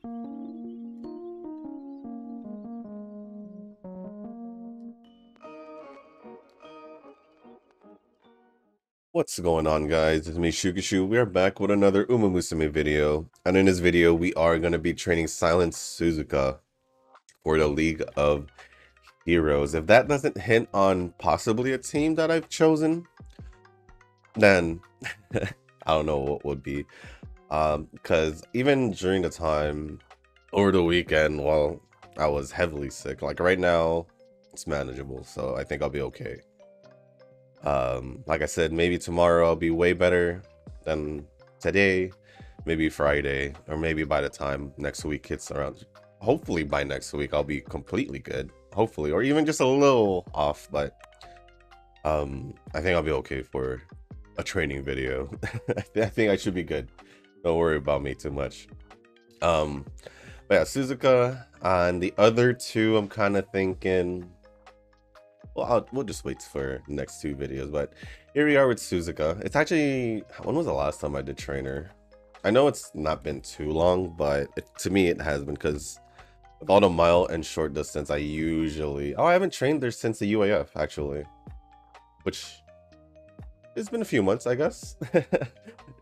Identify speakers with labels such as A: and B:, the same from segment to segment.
A: What's going on, guys? It's me, Shukishu. We are back with another Musume video. And in this video, we are going to be training Silence Suzuka for the League of Heroes. If that doesn't hint on possibly a team that I've chosen, then I don't know what would be. Because even during the time over the weekend, while I was heavily sick, like right now, it's manageable. So I think I'll be okay. Like I said, maybe tomorrow I'll be way better than today, maybe Friday, or maybe by the time next week hits around, hopefully by next week I'll be completely good, hopefully, or even just a little off. But I think I'll be okay for a training video. I think I should be good. Don't worry about me too much. But yeah, Suzuka and the other two, I'm kind of thinking, well, we'll just wait for the next two videos. But here we are with Suzuka. It's actually, when was the last time I did trainer? I know it's not been too long, but to me it has been, because with all the mile and short distance, I haven't trained there since the UAF actually, which it's been a few months, I guess.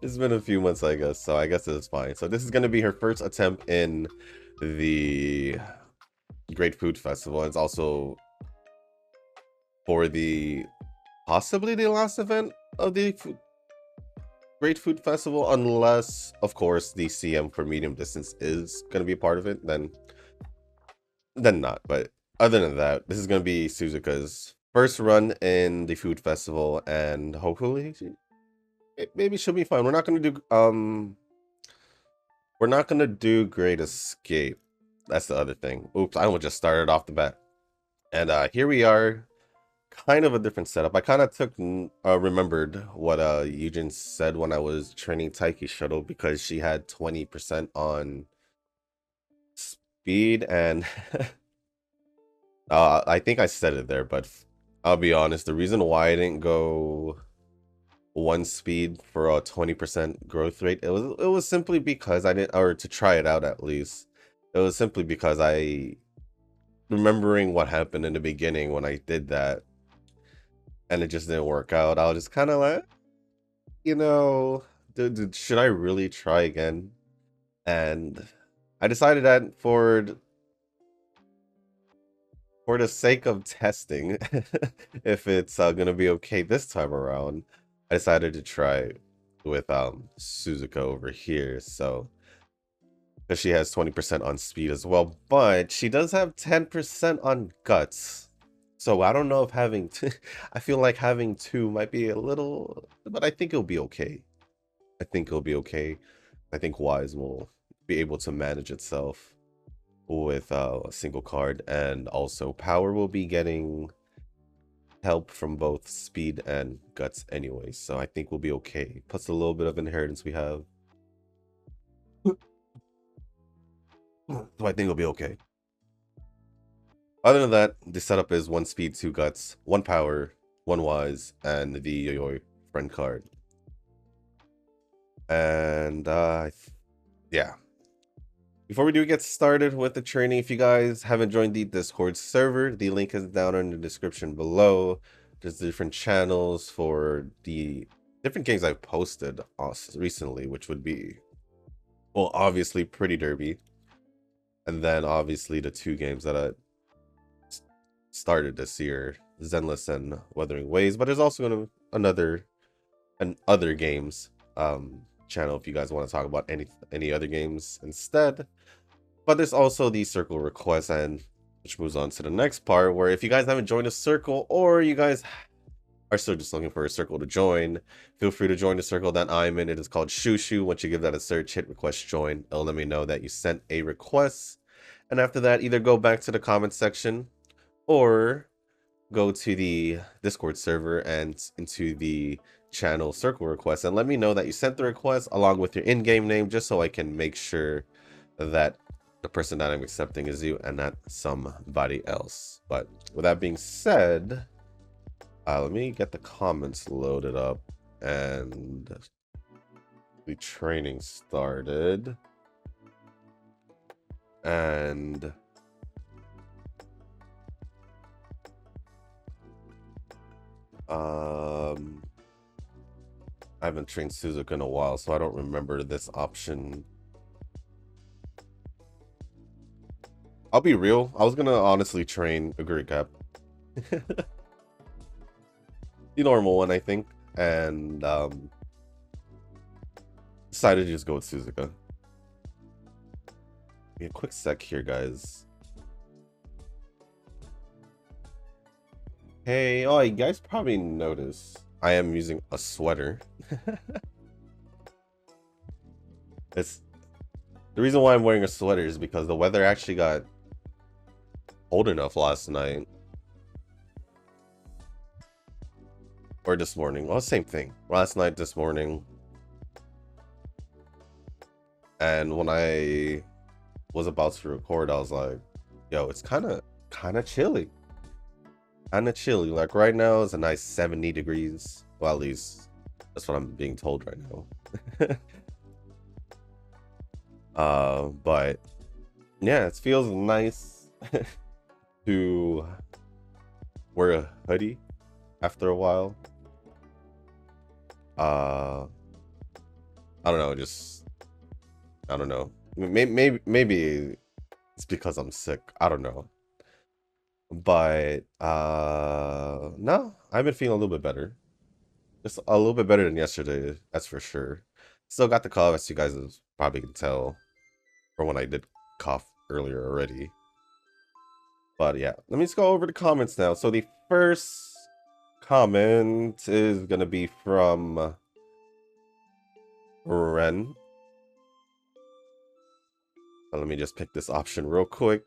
A: It's been a few months, I guess, so I guess it's fine. So this is going to be her first attempt in the Great Food Festival. It's also for possibly the last event of the Great Food Festival, unless of course the CM for medium distance is going to be a part of it, then not. But other than that, this is going to be Suzuka's first run in the food festival, and hopefully maybe she'll be fine. We're not going to do Great Escape. That's the other thing. Oops, I almost just started off the bat. And here we are, kind of a different setup. I kind of remembered what Eugen said when I was training Taiki Shuttle, because she had 20% on speed, and I think I said it there, but I'll be honest, the reason why I didn't go one speed for a 20% growth rate, it was simply because I didn't, or to try it out at least, it was simply because remembering what happened in the beginning when I did that, and it just didn't work out. I was just kind of like, should I really try again? And I decided that for the sake of testing, if it's gonna be okay this time around, I decided to try with Suzuka over here. So because she has 20% on speed as well, but she does have 10% on guts. So I don't know if having I feel like having two might be a little, but I think it'll be okay. I think it'll be okay. I think Wise will be able to manage itself with a single card, and also Power will be getting help from both speed and guts anyway, so I think we'll be okay. Plus a little bit of inheritance we have. So I think it'll be okay. Other than that, the setup is 1 speed, 2 guts, 1 power, 1 wise, and the Yo-Yo friend card. And yeah. Before we do get started with the training, if you guys haven't joined the Discord server, the link is down in the description below. There's different channels for the different games I've posted recently, which would be, well, obviously Pretty Derby, and then obviously the 2 games that I started this year, Zenless and Wuthering Waves. But there's also going to other games channel if you guys want to talk about any other games instead. But there's also the circle request, and which moves on to the next part, where if you guys haven't joined a circle, or you guys are still just looking for a circle to join, feel free to join the circle that I'm in. It is called Shushu. Once you give that a search, hit request join, it'll let me know that you sent a request. And after that, either go back to the comment section or go to the Discord server and into the channel circle request and let me know that you sent the request along with your in-game name, just so I can make sure that the person that I'm accepting is you and not somebody else. But with that being said, let me get the comments loaded up and the training started. And I haven't trained Suzuka in a while, so I don't remember this option. I'll be real, I was gonna honestly train a Greek cap. The normal one, I think, and decided to just go with Suzuka. Give me a quick sec here, guys. Hey, oh, you guys probably noticed I am using a sweater. It's the reason why I'm wearing a sweater is because the weather actually got cold enough last night. Or this morning. Well, same thing. Last night, this morning. And when I was about to record, I was like, yo, it's kind of chilly. Kind of chilly. Like right now, it's a nice 70 degrees. Well, at least that's what I'm being told right now. But yeah, it feels nice to wear a hoodie after a while. I don't know, I don't know. Maybe it's because I'm sick. I don't know. But no, I've been feeling a little bit better. Just a little bit better than yesterday, that's for sure. Still got the cough, as you guys probably can tell from when I did cough earlier already. But yeah, let me just go over the comments now. So the first comment is gonna be from Ren. Let me just pick this option real quick.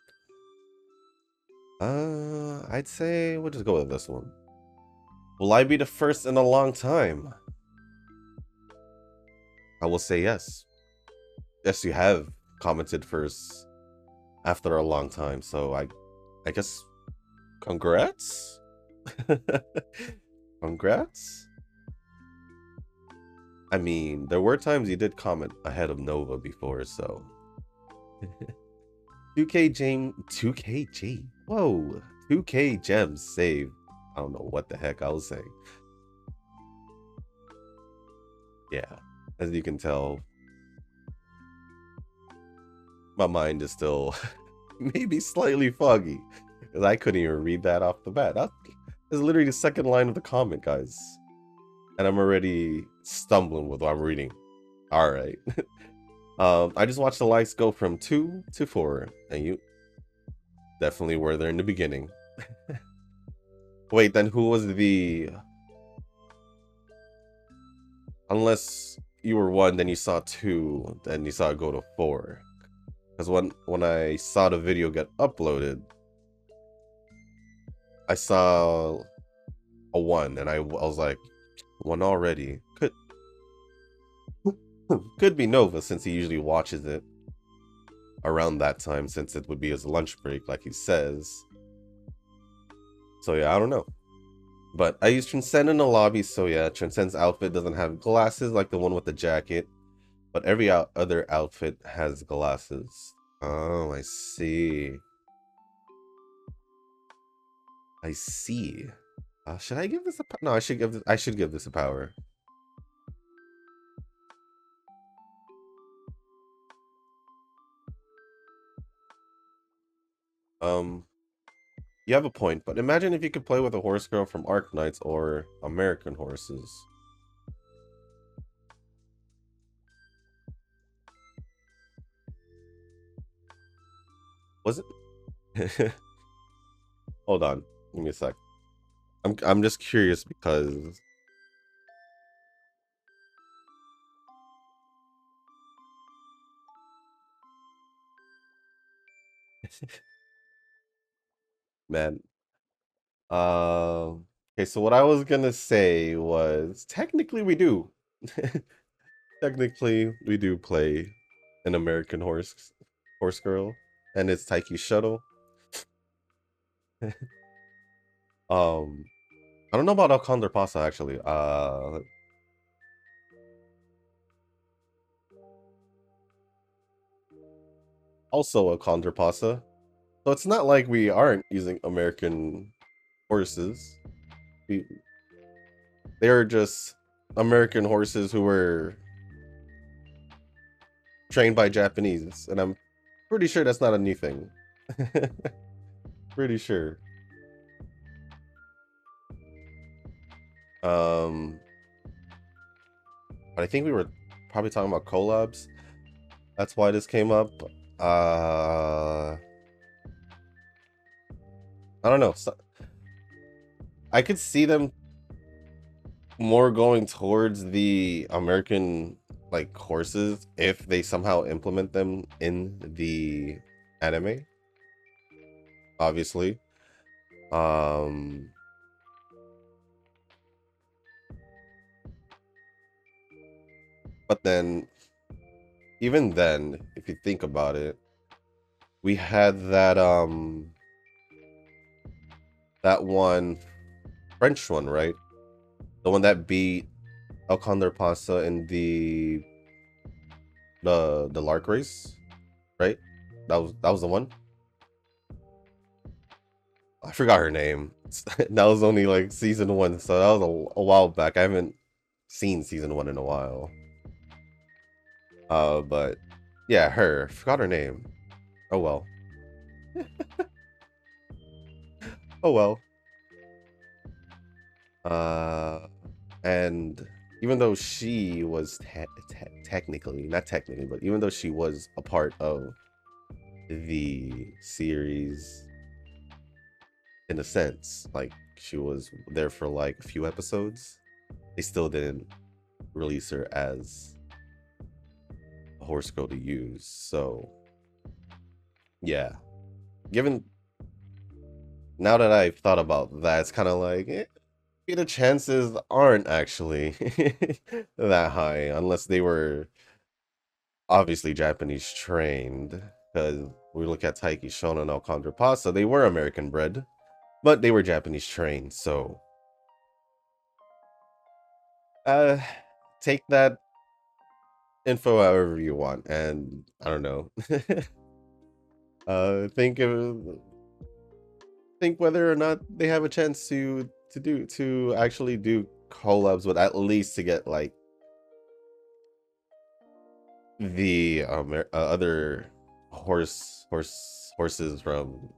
A: I'd say we'll just go with this one. Will I be the first in a long time? I will say yes. Yes, you have commented first after a long time, so I guess congrats. Congrats. I mean, there were times you did comment ahead of Nova before, so 2K whoa, 2K gems saved. I don't know what the heck I was saying. Yeah, as you can tell, my mind is still maybe slightly foggy because I couldn't even read that off the bat. That's literally the second line of the comment, guys, and I'm already stumbling with what I'm reading. All right. I just watched the likes go from 2 to 4, and you definitely were there in the beginning. Wait, then who was the... Unless you were 1, then you saw 2, then you saw it go to 4. Because when I saw the video get uploaded, I saw a 1, and I was like, 1 already. Could be Nova, since he usually watches it around that time, since it would be his lunch break, like he says. So yeah, I don't know. But I use Transcend in the lobby, so yeah, Transcend's outfit doesn't have glasses like the one with the jacket, but every other outfit has glasses. Oh, I see. I see. Should I give this a... No, I should give this a power. You have a point, but imagine if you could play with a horse girl from Arc Knights or American Horses. Was it? Hold on, give me a sec. I'm just curious because man. Okay, so what I was gonna say was technically we do. Technically we do play an American horse girl, and it's Taiki Shuttle. I don't know about El Condor Pasa actually. also a contrapassa. So it's not like we aren't using American horses. They are just American horses who were trained by Japanese, and I'm pretty sure that's not a new thing. Pretty sure. But I think we were probably talking about collabs. That's why this came up. I don't know. So, I could see them more going towards the American like horses if they somehow implement them in the anime. Obviously. But then even then, if you think about it, we had that one French one, right? The one that beat El Condor Pasa in the Lark race, right? That was the one. I forgot her name. That was only like season 1, so that was a while back. I haven't seen season 1 in a while. But yeah, her. Forgot her name. Oh well. Oh well. And even though she was technically, not technically, but even though she was a part of the series in a sense, like she was there for like a few episodes, they still didn't release her as a horse girl to use. So yeah, given now that I've thought about that, it's kind of like the chances aren't actually that high unless they were obviously Japanese trained, because we look at Taiki Shona and Alcondra Pasa, they were American bred, but they were Japanese trained. So take that info however you want, and I don't know. Think whether or not they have a chance to actually do collabs with, at least to get like the other horses from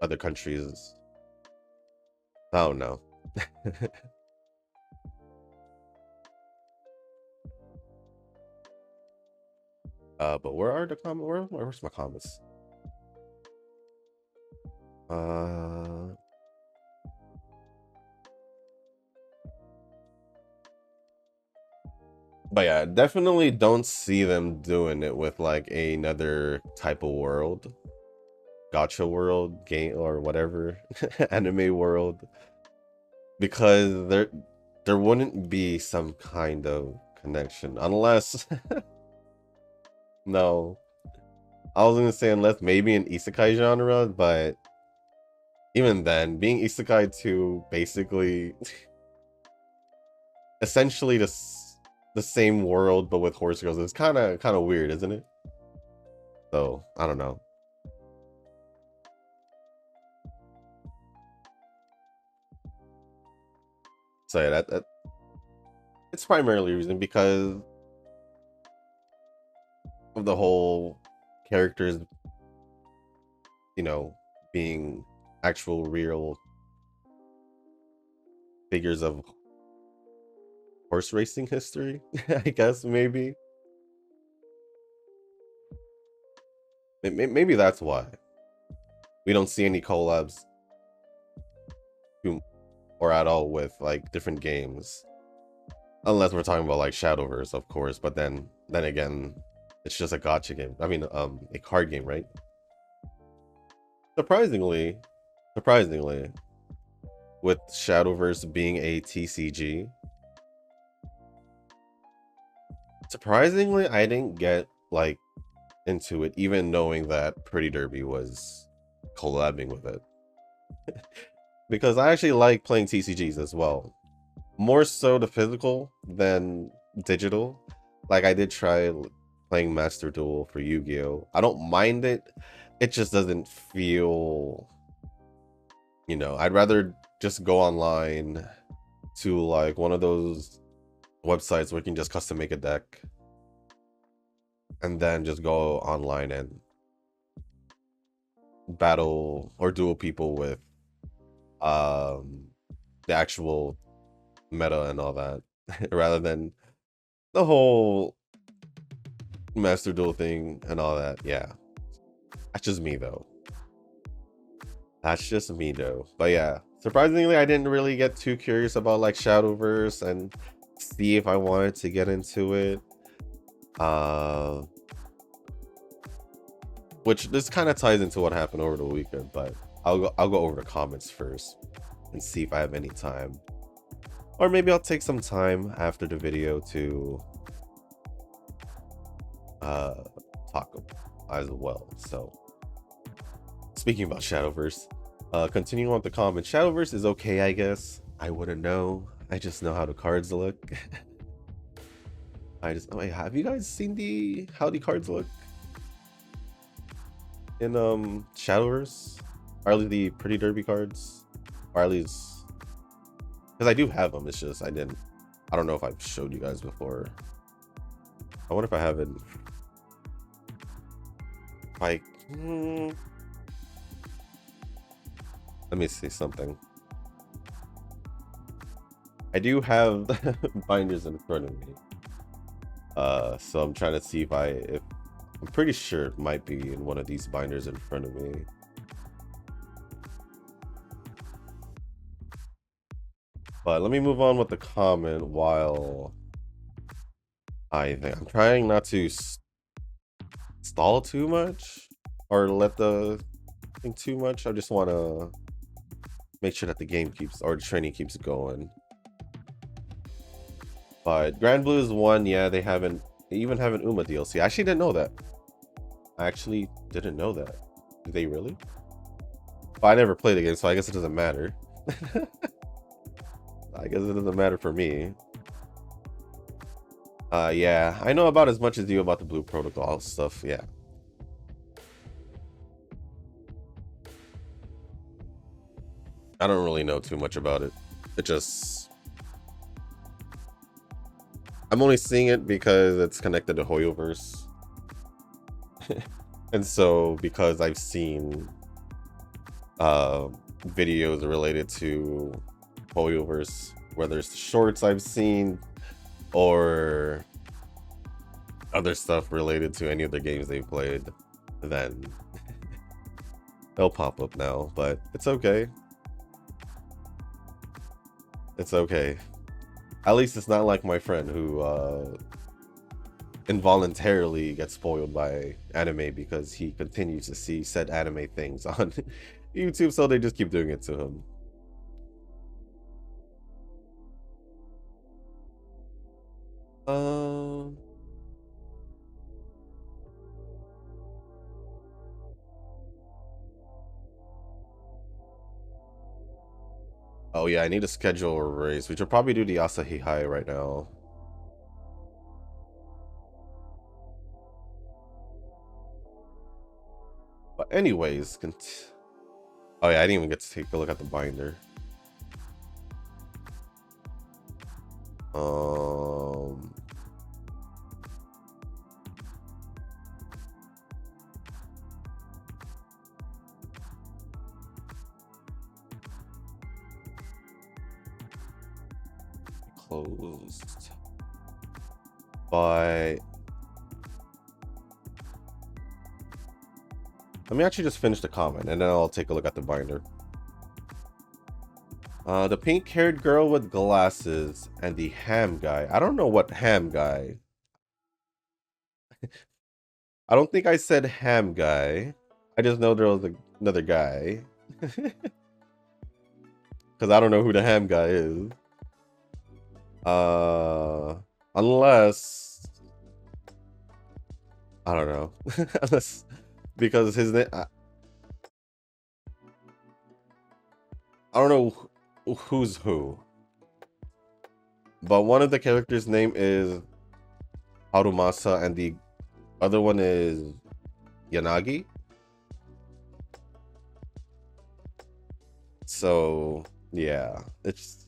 A: other countries. I don't know. But where are the comments? Where's my comments? But yeah, definitely don't see them doing it with like another type of world, gacha world, game or whatever, anime world, because there wouldn't be some kind of connection unless no, I was gonna say unless maybe an isekai genre, but even then, being isekai to basically essentially the same world but with horse girls is kind of weird, isn't it? So I don't know. So yeah, that it's primarily reason because of the whole characters, you know, being actual real figures of horse racing history. I guess maybe that's why we don't see any collabs or at all with like different games, unless we're talking about like Shadowverse, of course. But then again, it's just a gacha game. I mean, a card game, right? Surprisingly, with Shadowverse being a TCG, surprisingly, I didn't get like into it, even knowing that Pretty Derby was collabing with it. Because I actually like playing TCGs as well. More so the physical than digital. Like I did try playing Master Duel for Yu-Gi-Oh. I don't mind it. It just doesn't feel, you know, I'd rather just go online to like one of those websites where you can just custom make a deck and then just go online and battle or duel people with the actual meta and all that rather than the whole Master Duel thing and all that. Yeah, that's just me though. That's just me though. But yeah, surprisingly, I didn't really get too curious about like Shadowverse and see if I wanted to get into it. Which this kind of ties into what happened over the weekend, but I'll go over the comments first and see if I have any time. Or maybe I'll take some time after the video to talk as well. So speaking about Shadowverse, continuing on with the comments, Shadowverse is okay, I guess. I wouldn't know. I just know how the cards look. Wait, have you guys seen how the cards look in Shadowverse? Are the Pretty Derby cards? Or at least, because I do have them. It's just I don't know if I've showed you guys before. I wonder if I haven't. Like, let me see something. I do have binders in front of me. So I'm trying to see if I'm pretty sure it might be in one of these binders in front of me. But let me move on with the comment while I think I'm trying not to stall too much or let the thing too much. I just want to make sure that the game or the training keeps going. But Grand Blue is one. Yeah, they even have an Uma DLC. I actually didn't know that. Do they really? Well, I never played the game, so I guess it doesn't matter. I guess it doesn't matter for me. Yeah, I know about as much as you about the Blue Protocol stuff. Yeah. I don't really know too much about it. I'm only seeing it because it's connected to Hoyoverse. And so because I've seen videos related to Hoyoverse, whether it's the shorts I've seen or other stuff related to any of the games they've played, then they'll pop up now. But it's okay. It's okay. At least it's not like my friend who involuntarily gets spoiled by anime because he continues to see said anime things on YouTube, so they just keep doing it to him. Oh yeah, I need to schedule a race. We should probably do the Asahi High right now. But anyways, oh yeah, I didn't even get to take a look at the binder. Closed. But let me actually just finish the comment and then I'll take a look at the binder. The pink-haired girl with glasses and the ham guy. I don't know what ham guy. I don't think I said ham guy. I just know there was another guy. Because I don't know who the ham guy is. Unless I don't know. Unless because his name I don't know who's who. But one of the characters' name is Harumasa and the Other one is Yanagi. So yeah, it's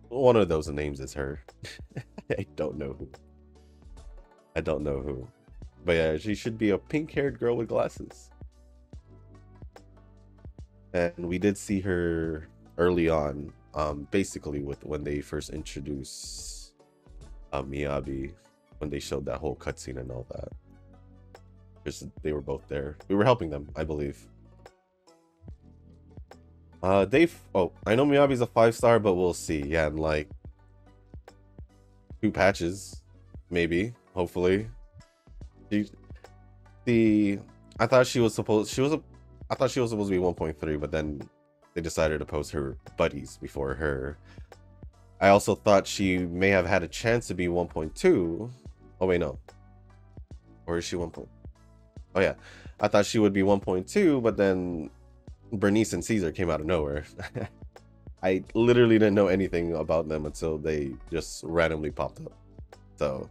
A: one of those names is her. I don't know who. I don't know who. But yeah, she should be a pink-haired girl with glasses. And we did see her early on, basically with when they first introduced Miyabi, when they showed that whole cutscene and all that. Just they were both there. We were helping them, I believe. Dave. Oh, I know Miyabi's a 5-star, but we'll see. Yeah, and like 2 patches, maybe. Hopefully. She, the I thought she was supposed. She was a. I thought she was supposed to be 1.3, but then they decided to post her buddies before her. I also thought she may have had a chance to be 1.2. Oh wait, no. Or is she 1. Oh yeah, I thought she would be 1.2, but then Bernice and Caesar came out of nowhere. I literally didn't know anything about them until they just randomly popped up. So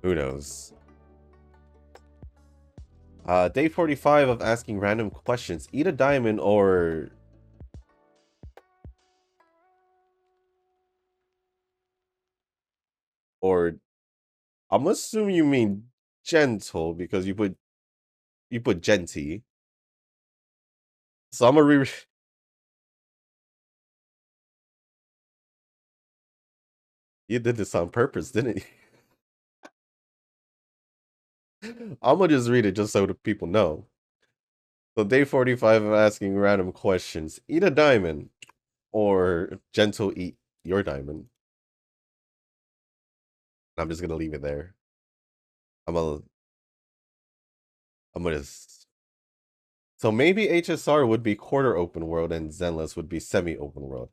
A: who knows? Day 45 of asking random questions. Eat a diamond or I'm assuming you mean gentle because you put genty. So I'm gonna re You did this on purpose, didn't you? I'm gonna just read it just so the people know. So day 45 of asking random questions. Eat a diamond or gentle eat your diamond. I'm just gonna leave it there. I'm gonna I'm gonna So maybe HSR would be quarter open world and Zenless would be semi open world.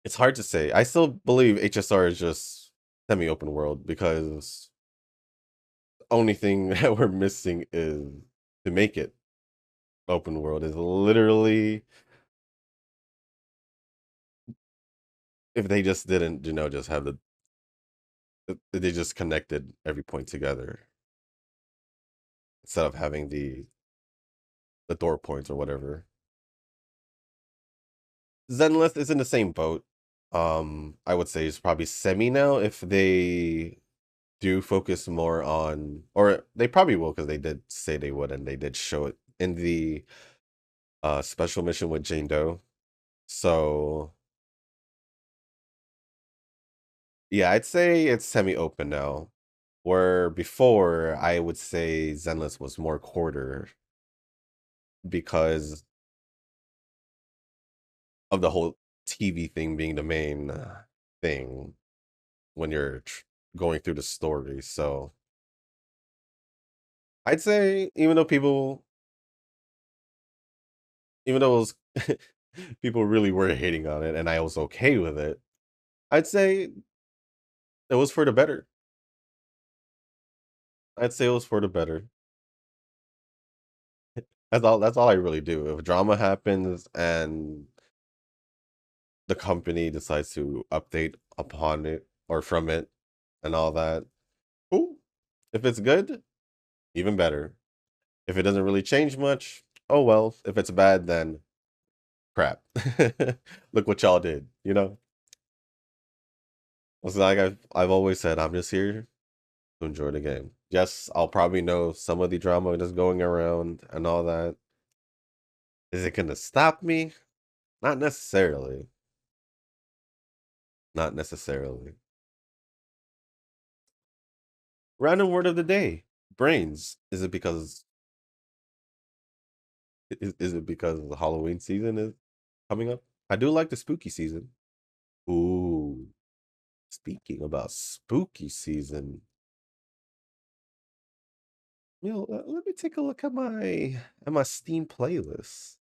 A: It's hard to say. I still believe HSR is just semi open world because the only thing that we're missing is to make it open world is literally if they just didn't, just have they just connected every point together instead of having the door points or whatever. Zenless is in the same boat. I would say it's probably semi now if they do focus more on, or they probably will because they did say they would and they did show it in the special mission with Jane Doe. So yeah, I'd say it's semi-open now. Where before I would say Zenless was more quarter because of the whole TV thing being the main thing when you're going through the story. So I'd say even though it was people really were hating on it and I was okay with it, I'd say it was for the better. I'd say it was for the better. That's all I really do. If drama happens and the company decides to update upon it or from it and all that, cool. If it's good, even better. If it doesn't really change much, oh well. If it's bad, then crap. Look what y'all did, you know? It's like I've always said, I'm just here to enjoy the game. Yes, I'll probably know some of the drama that's going around and all that. Is it gonna stop me? Not necessarily. Not necessarily. Random word of the day. Brains. Is it because the Halloween season is coming up? I do like the spooky season. Ooh. Speaking about spooky season, let me take a look at my Steam playlist.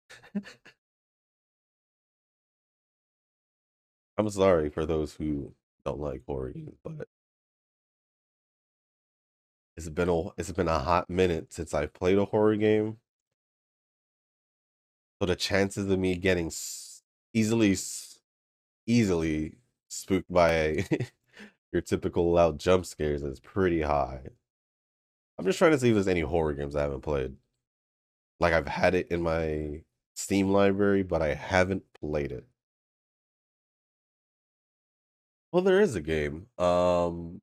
A: I'm sorry for those who don't like horror games, but it's been a hot minute since I've played a horror game. So the chances of me getting easily easily spooked by your typical loud jump scares is pretty high. I'm just trying to see if there's any horror games I haven't played. Like, I've had it in my Steam library, but I haven't played it. Well, there is a game. So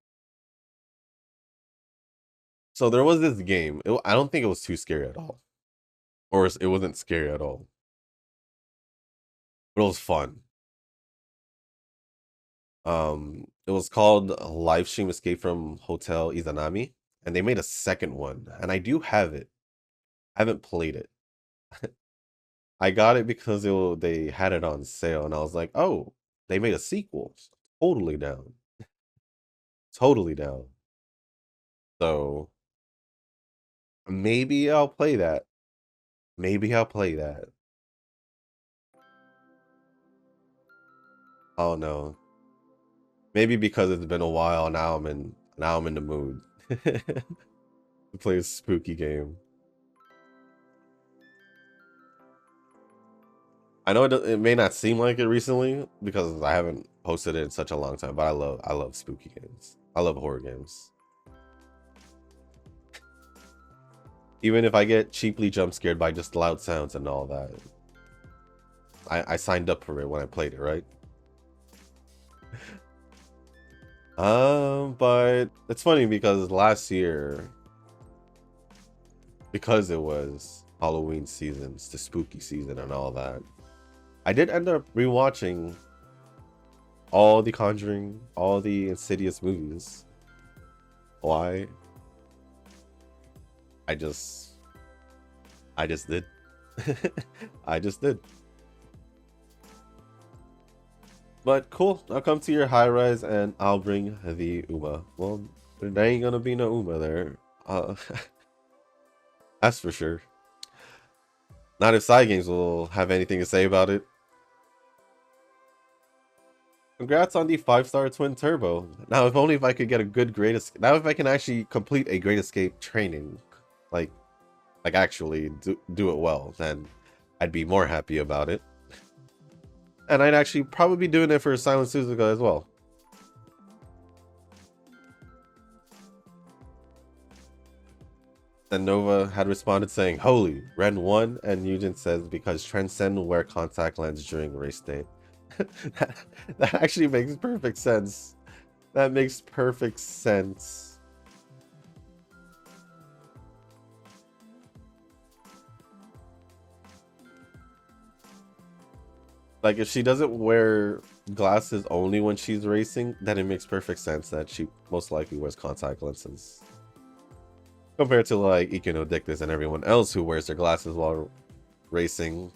A: there was this game. I don't think it was too scary at all, or it wasn't scary at all, but it was fun. It was called Live Stream Escape from Hotel Izanami, and they made a second one, and I do have it. I haven't played it. I got it because they had it on sale, and I was like, oh, they made a sequel. Totally down. Totally down. So maybe I'll play that. Maybe I'll play that. Oh no. Maybe because it's been a while, now I'm in the mood to play a spooky game. I know it may not seem like it recently because I haven't posted it in such a long time, but I love spooky games. I love horror games. Even if I get cheaply jump scared by just loud sounds and all that. I signed up for it when I played it, right? But it's funny because last year, because it was Halloween season, it's the spooky season and all that, I did end up rewatching all the Conjuring, all the Insidious movies. Why? I just did. I just did. But cool, I'll come to your high rise and I'll bring the Uma. Well, there ain't gonna be no Uma there. That's for sure. Not if side games will have anything to say about it. Congrats on the 5-star twin turbo. Now, if only if I could get a good great escape. Now, if I can actually complete a great escape training, like actually do it well, then I'd be more happy about it. And I'd actually probably be doing it for Silence Suzuka as well. And Nova had responded saying, "Holy, Ren won," and Eugen says, "Because Transcend will wear contact lens during race day." that actually makes perfect sense. That makes perfect sense. Like, if she doesn't wear glasses only when she's racing, then it makes perfect sense that she most likely wears contact lenses. Compared to, like, Ikenodictus and everyone else who wears their glasses while racing.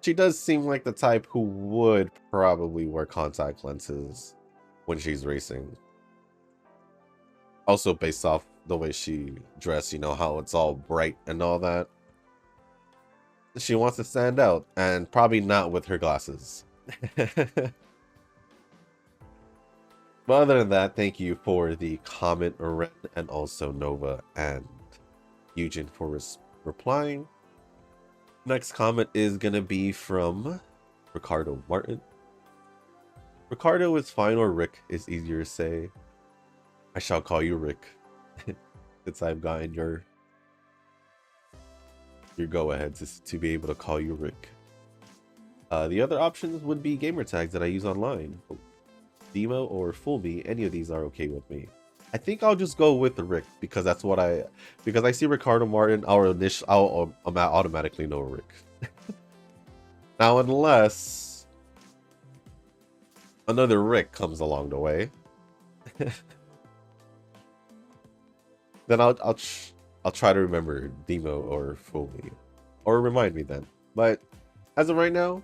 A: She does seem like the type who would probably wear contact lenses when she's racing. Also based off the way she dressed, you know, how it's all bright and all that. She wants to stand out, and probably not with her glasses. But other than that, thank you for the comment, Ren, and also Nova and Eugen for replying. Next comment is going to be from Ricardo Martin. Ricardo is fine, or Rick is easier to say. I shall call you Rick, since I've gotten your go-ahead to be able to call you Rick. The other options would be gamer tags that I use online. Demo or Fool Me, any of these are okay with me. I think I'll just go with the Rick because that's what because I see Ricardo Martin, I'll automatically know Rick. Now, unless another Rick comes along the way, then I'll try to remember Demo or Fool Me, or remind me then. But as of right now,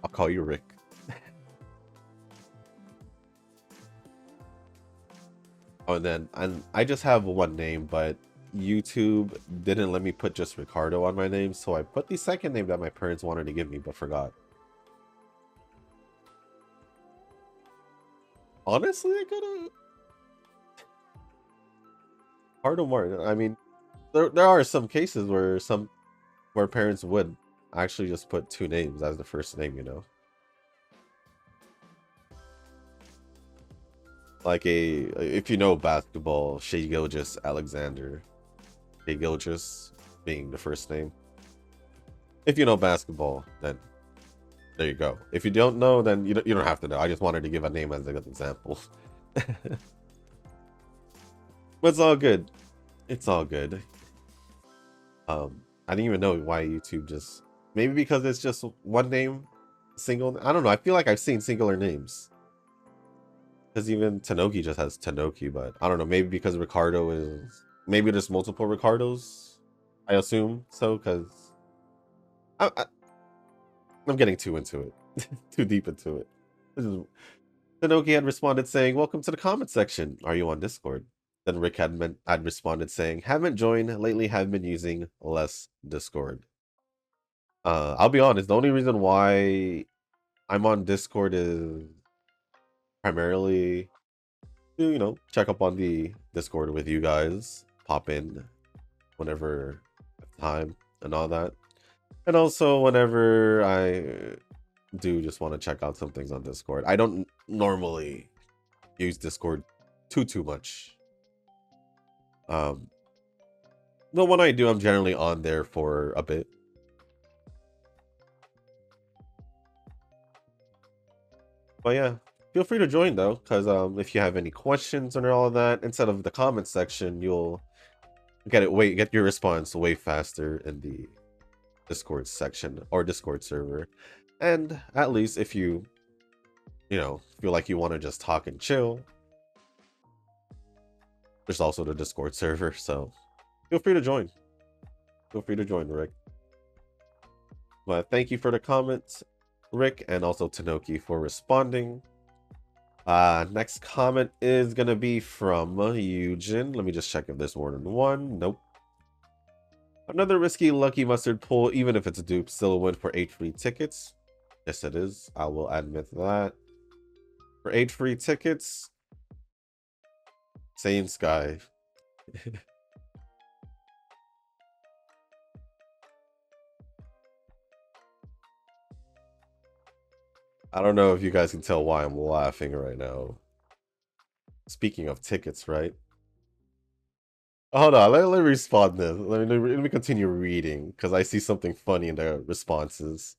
A: I'll call you Rick. Oh, and I just have one name, but YouTube didn't let me put just Ricardo on my name, so I put the second name that my parents wanted to give me but forgot. Honestly, I could have Ricardo Martin. I mean, there are some cases where parents would actually just put two names as the first name, you know. Like if you know basketball, Shai Alexander. Shai being the first name. If you know basketball, then there you go. If you don't know, then you don't have to know. I just wanted to give a name as a good example. But it's all good. It's all good. I didn't even know why YouTube just... Maybe because it's just one name, single... I don't know. I feel like I've seen singular names. Because even Tanoki just has Tanoki, but I don't know. Maybe because Ricardo is... Maybe there's multiple Ricardos. I assume so, because... I'm getting too into it. Too deep into it. Tanoki had responded saying, "Welcome to the comment section. Are you on Discord?" Then Rick had responded saying, "Haven't joined. Lately have been using less Discord." I'll be honest, the only reason why I'm on Discord is primarily to, check up on the Discord with you guys. Pop in whenever I have time and all that. And also whenever I do just want to check out some things on Discord. I don't normally use Discord too much. But when I do, I'm generally on there for a bit. But yeah, feel free to join though, because if you have any questions and all of that, instead of the comment section, you'll get your response way faster in the Discord section or Discord server. And at least if you feel like you want to just talk and chill, there's also the Discord server, so feel free to join. Feel free to join, Rick. But thank you for the comments, Rick, and also Tanoki for responding. Next comment is gonna be from Eugen. Let me just check if there's more than one. Nope. Another risky lucky mustard pull, even if it's a dupe, still a win for 8 free tickets. Yes, it is. I will admit that. For 8 free tickets, same sky. I don't know if you guys can tell why I'm laughing right now. Speaking of tickets, right? Hold on, let me respond this. Let me continue reading, because I see something funny in the responses.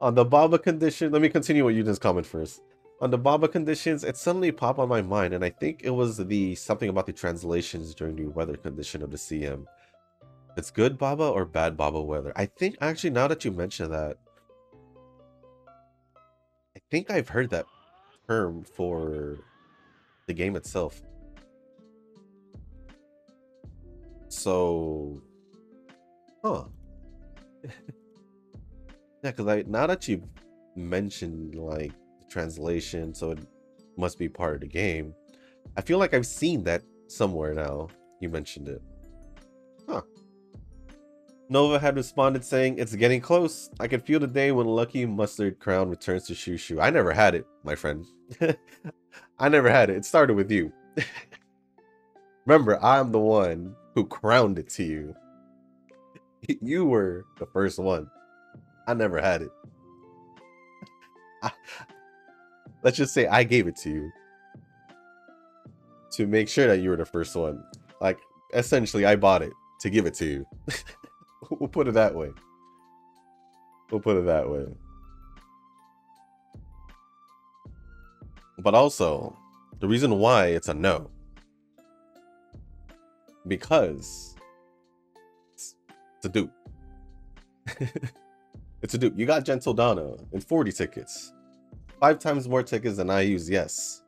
A: On the Baba condition, let me continue what you just comment first. On the Baba conditions, it suddenly popped on my mind, and I think it was something about the translations during the weather condition of the CM. It's good Baba or bad Baba weather? I think, actually, now that you mention that, I think I've heard that term for the game itself. So, huh. Yeah, because now that you mentioned like the translation, so it must be part of the game. I feel like I've seen that somewhere now. You mentioned it. Huh. Nova had responded saying, "It's getting close. I can feel the day when Lucky Mustard Crown returns to Shushu." I never had it, my friend. I never had it. It started with you. Remember, I'm the one who crowned it to you. You were the first one. I never had it. Let's just say I gave it to you to make sure that you were the first one. Like, essentially, I bought it to give it to you. We'll put it that way. We'll put it that way. But also, the reason why it's a no, because it's a dupe. It's a dupe. You got Gentle Donna and 40 tickets. 5 times more tickets than I use, yes.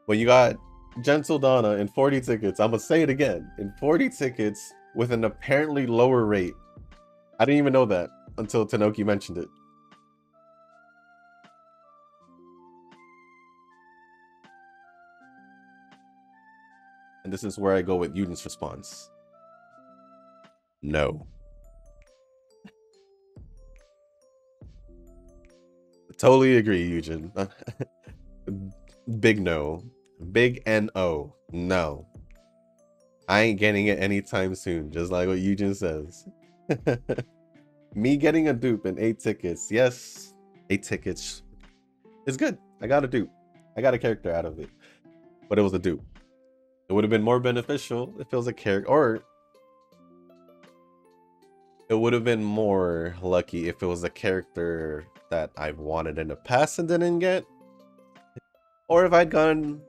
A: But you got Gentle Donna and 40 tickets. I'm gonna say it again. In 40 tickets with an apparently lower rate. I didn't even know that until Tanoki mentioned it. And this is where I go with Eugen's response. No. Totally agree, Eugen. Big no. Big N-O. No. I ain't getting it anytime soon, just like what Eugen says. Me getting a dupe and 8 tickets. Yes, 8 tickets It's good. I got a dupe. I got a character out of it, but it was a dupe. It would have been more beneficial if it was a character, or it would have been more lucky if it was a character that I've wanted in the past and didn't get, or if I'd gotten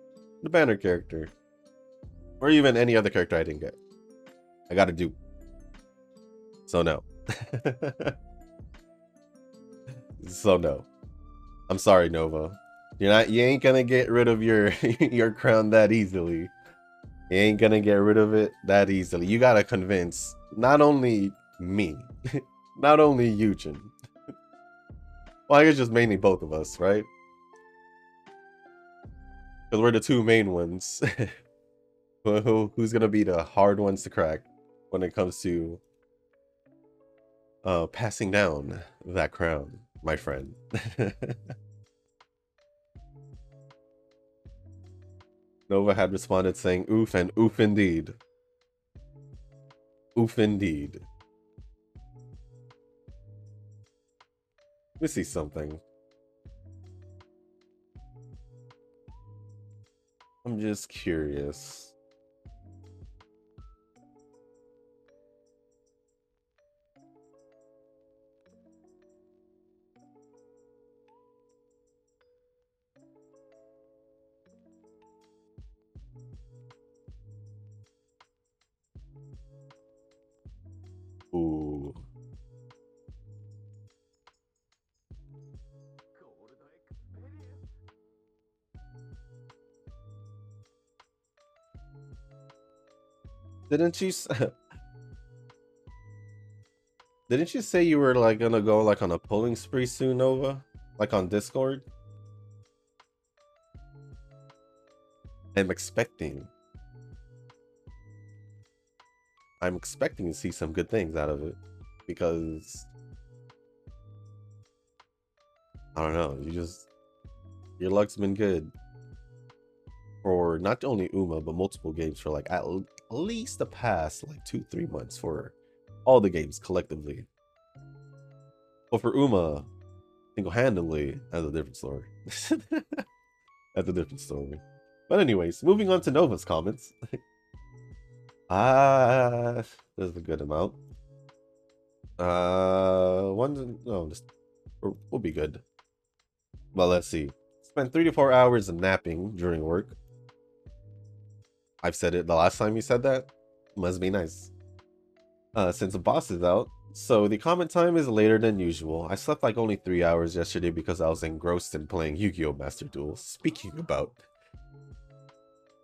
A: the banner character, or even any other character I didn't get. I got a dupe. So no. So no. I'm sorry, Nova. You ain't gonna get rid of your your crown that easily. You ain't gonna get rid of it that easily. You gotta convince not only me, not only Yujin. Well, I guess just mainly both of us, right? Because we're the two main ones. Who's gonna be the hard ones to crack when it comes to passing down that crown, my friend. Nova had responded saying oof and oof indeed. Oof indeed. Let me see something. I'm just curious. Ooh. Didn't you didn't you say you were like gonna go like on a pulling spree soon, Nova? Like on Discord? I'm expecting to see some good things out of it, because I don't know, your luck's been good for not only Uma but multiple games for like at least the past like 2-3 months for all the games collectively. But for Uma single-handedly, that's a different story. That's a different story. But anyways, moving on to Nova's comments. There's a good amount. We'll be good. Well, let's see. Spent 3 to 4 hours napping during work. I've said it the last time you said that. Must be nice. Since the boss is out, so the comment time is later than usual. I slept like only 3 hours yesterday because I was engrossed in playing Yu-Gi-Oh! Master Duel. Speaking about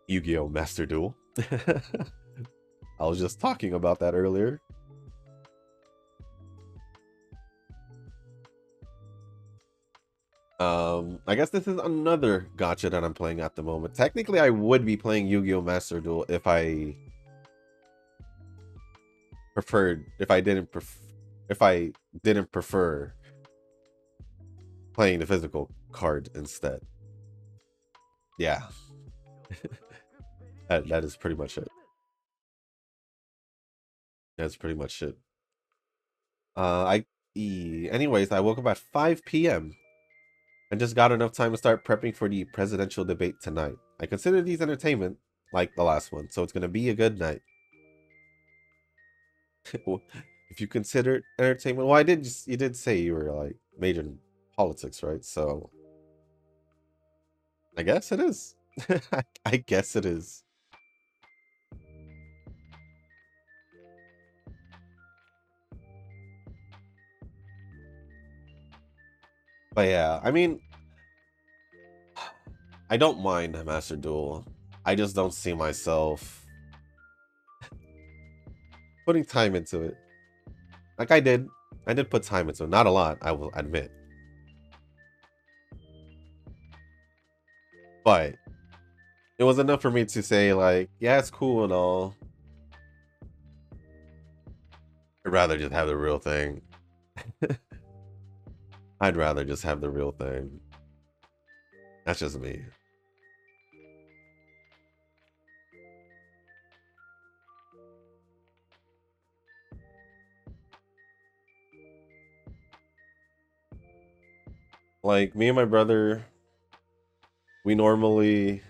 A: Yu-Gi-Oh! Master Duel. I was just talking about that earlier. I guess this is another gacha that I'm playing at the moment. Technically, I would be playing Yu-Gi-Oh! Master Duel if I didn't prefer playing the physical card instead. Yeah. that is pretty much it. That's pretty much it. Anyways, I woke up at 5 p.m. and just got enough time to start prepping for the presidential debate tonight. I consider these entertainment, like the last one, so it's gonna be a good night. If you consider it entertainment, well, you did say you were like majored in politics, right? So I guess it is. I guess it is. But yeah, I mean, I don't mind Master Duel. I just don't see myself putting time into it. Like I did put time into it. Not a lot, I will admit. But it was enough for me to say like, yeah, it's cool and all. I'd rather just have the real thing. I'd rather just have the real thing. That's just me. Like, me and my brother, we normally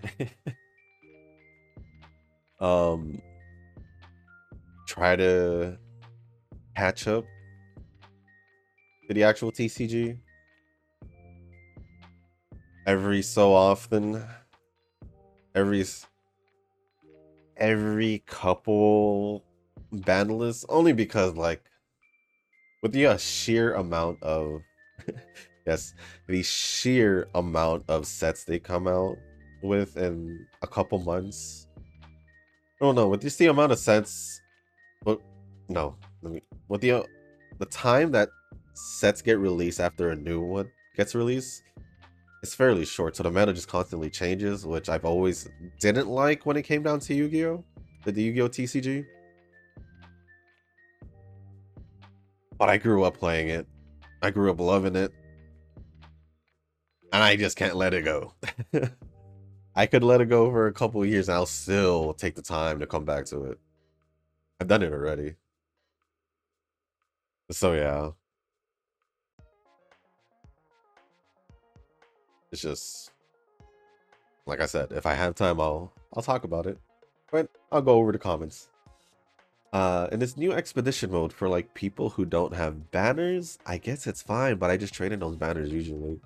A: try to catch up to the actual TCG every so often, every couple ban lists, only because like with the sheer amount of yes, the sheer amount of sets they come out with in a couple months. I don't know, with just the amount of sets, but no, let me with the time that sets get released after a new one gets released, it's fairly short, so the meta just constantly changes, which I've always didn't like when it came down to Yu-Gi-Oh! The Yu-Gi-Oh! TCG. But I grew up playing it. I grew up loving it. And I just can't let it go. I could let it go for a couple of years and I'll still take the time to come back to it. I've done it already. So yeah. It's just like I said, if I have time I'll talk about it. But I'll go over the comments. In this new expedition mode for like people who don't have banners, I guess it's fine, but I just trade in those banners usually.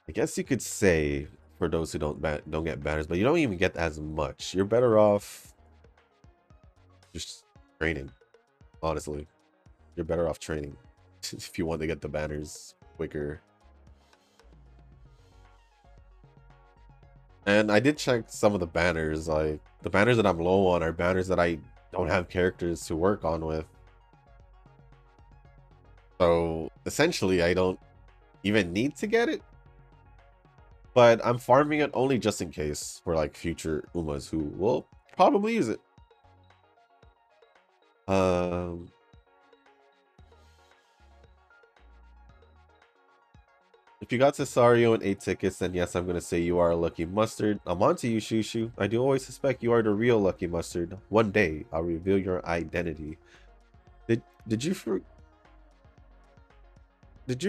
A: I guess you could say for those who don't get banners, but you don't even get as much. You're better off just training. Honestly, you're better off training if you want to get the banners quicker. And I did check some of the banners. Like the banners that I'm low on are banners that I don't have characters to work on with. So essentially, I don't even need to get it. But I'm farming it only just in case for like future Umas who will probably use it. If you got Cesario and 8 tickets, then yes, I'm gonna say you are a lucky mustard. I'm on to you, Shushu. I do always suspect you are the real lucky mustard. One day, I'll reveal your identity. Did you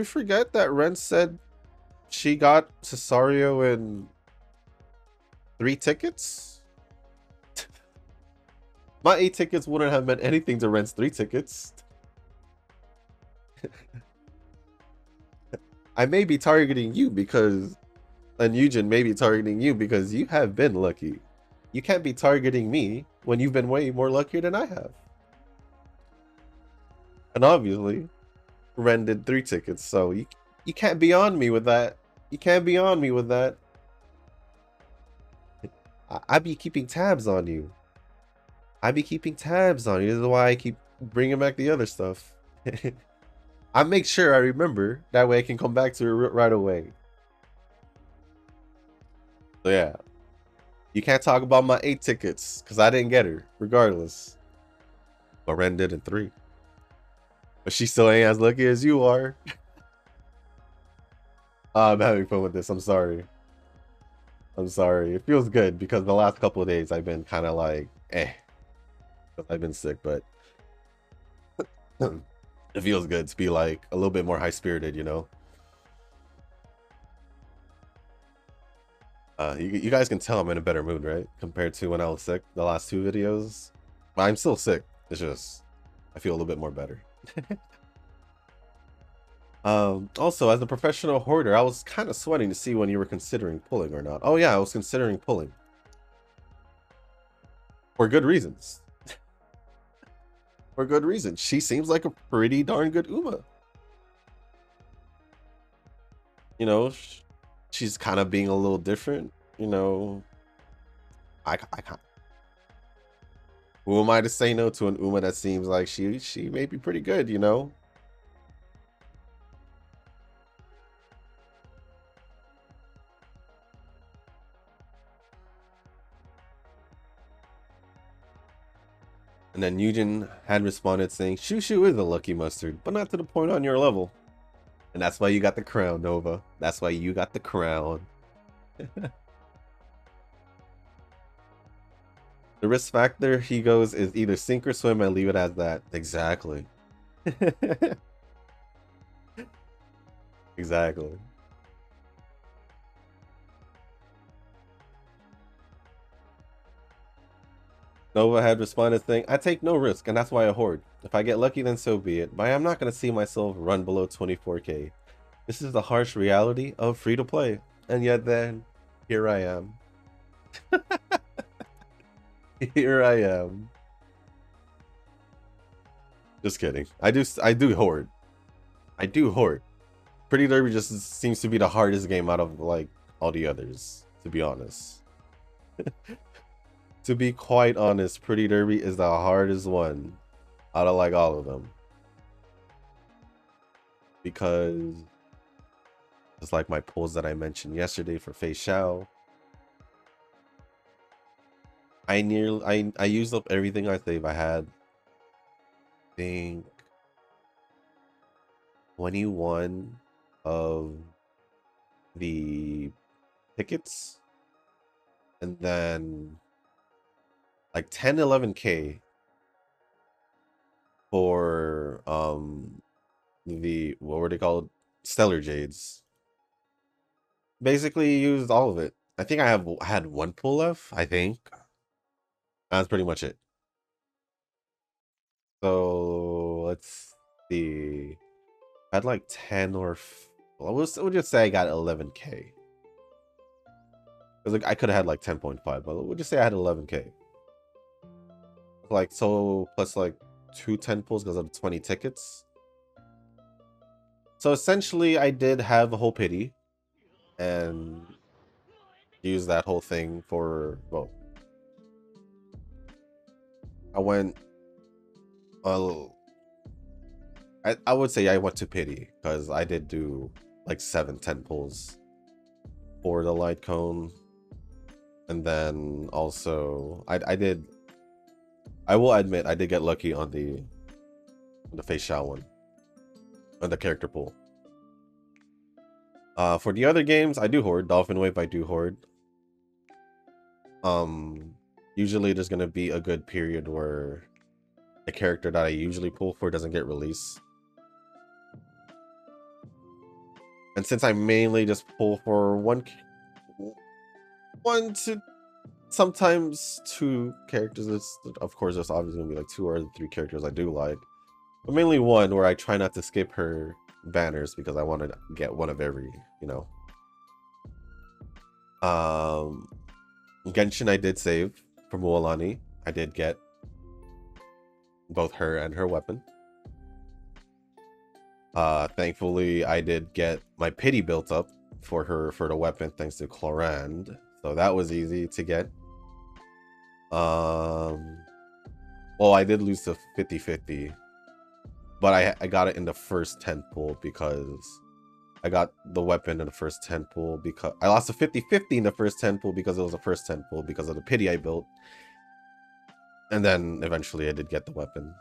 A: forget that Ren said she got Cesario in 3 tickets? My 8 tickets wouldn't have meant anything to Ren's 3 tickets. I may be targeting you because, and Eugen may be targeting you because you have been lucky. You can't be targeting me when you've been way more luckier than I have. And obviously, Ren did 3 tickets, so you can't be on me with that. You can't be on me with that. I be keeping tabs on you. I be keeping tabs on you. This is why I keep bringing back the other stuff. I make sure I remember. That way I can come back to it right away. So yeah. You can't talk about my 8 tickets because I didn't get her, regardless. But Ren did in 3. But she still ain't as lucky as you are. I'm having fun with this. I'm sorry. I'm sorry. It feels good because the last couple of days I've been kind of like, I've been sick, but it feels good to be like a little bit more high-spirited, you know? You guys can tell I'm in a better mood, right? Compared to when I was sick the last 2 videos. But I'm still sick. It's just, I feel a little bit more better. Also, as a professional hoarder, I was kind of sweating to see when you were considering pulling or not. Oh yeah, I was considering pulling. For good reasons. For good reason. She seems like a pretty darn good Uma. You know, she's kind of being a little different. You know, I can't. Who am I to say no to an Uma that seems like she may be pretty good, you know? And then Eugen had responded saying, Shushu is a lucky mustard, but not to the point on your level. And that's why you got the crown, Nova. That's why you got the crown. The risk factor, he goes, is either sink or swim and leave it as that. Exactly. Exactly. Nova had responded saying, I take no risk, and that's why I hoard. If I get lucky, then so be it, but I'm not going to see myself run below 24k. This is the harsh reality of free-to-play. And yet then, here I am. Here I am. Just kidding. I do hoard. I do hoard. Pretty Derby just seems to be the hardest game out of, like, all the others, to be honest. To be quite honest, Pretty Derby is the hardest one out of, like, all of them. Because it's like my pulls that I mentioned yesterday for Fei Xiao. I used up everything I save. I had, I think, 21 of the tickets, and then like 10 11k for the, what were they called, stellar jades. Basically used all of it. I think I had one pull left, I think. That's pretty much it. So let's see, I had like 10 or we'll just say I got 11k, because like I could have had like 10.5, but we'll just say I had 11k. Like, so plus like 2 10 pulls because of 20 tickets. So essentially I did have a whole pity and use that whole thing for, well, I went, I would say I went to pity because I did do like 7 10 pulls for the light cone. And then also I will admit I did get lucky on the face shot one, on the character pool. For the other games, I do hoard. Dolphin Wave, I do hoard. Usually there's gonna be a good period where the character that I usually pull for doesn't get released. And since I mainly just pull for one to sometimes 2 characters, of course there's obviously gonna be like 2 or 3 characters I do like, but mainly one where I try not to skip her banners because I want to get one of every, you know. Genshin I did save from Mualani. I did get both her and her weapon. Thankfully I did get my pity built up for her for the weapon thanks to Clorand, so that was easy to get. Well, I did lose to 50-50, but I got it in the first 10 pull because I got the weapon in the first 10 pull, because I lost a 50-50 in the first 10 pull because it was the first 10 pull because of the pity I built. And then eventually I did get the weapon.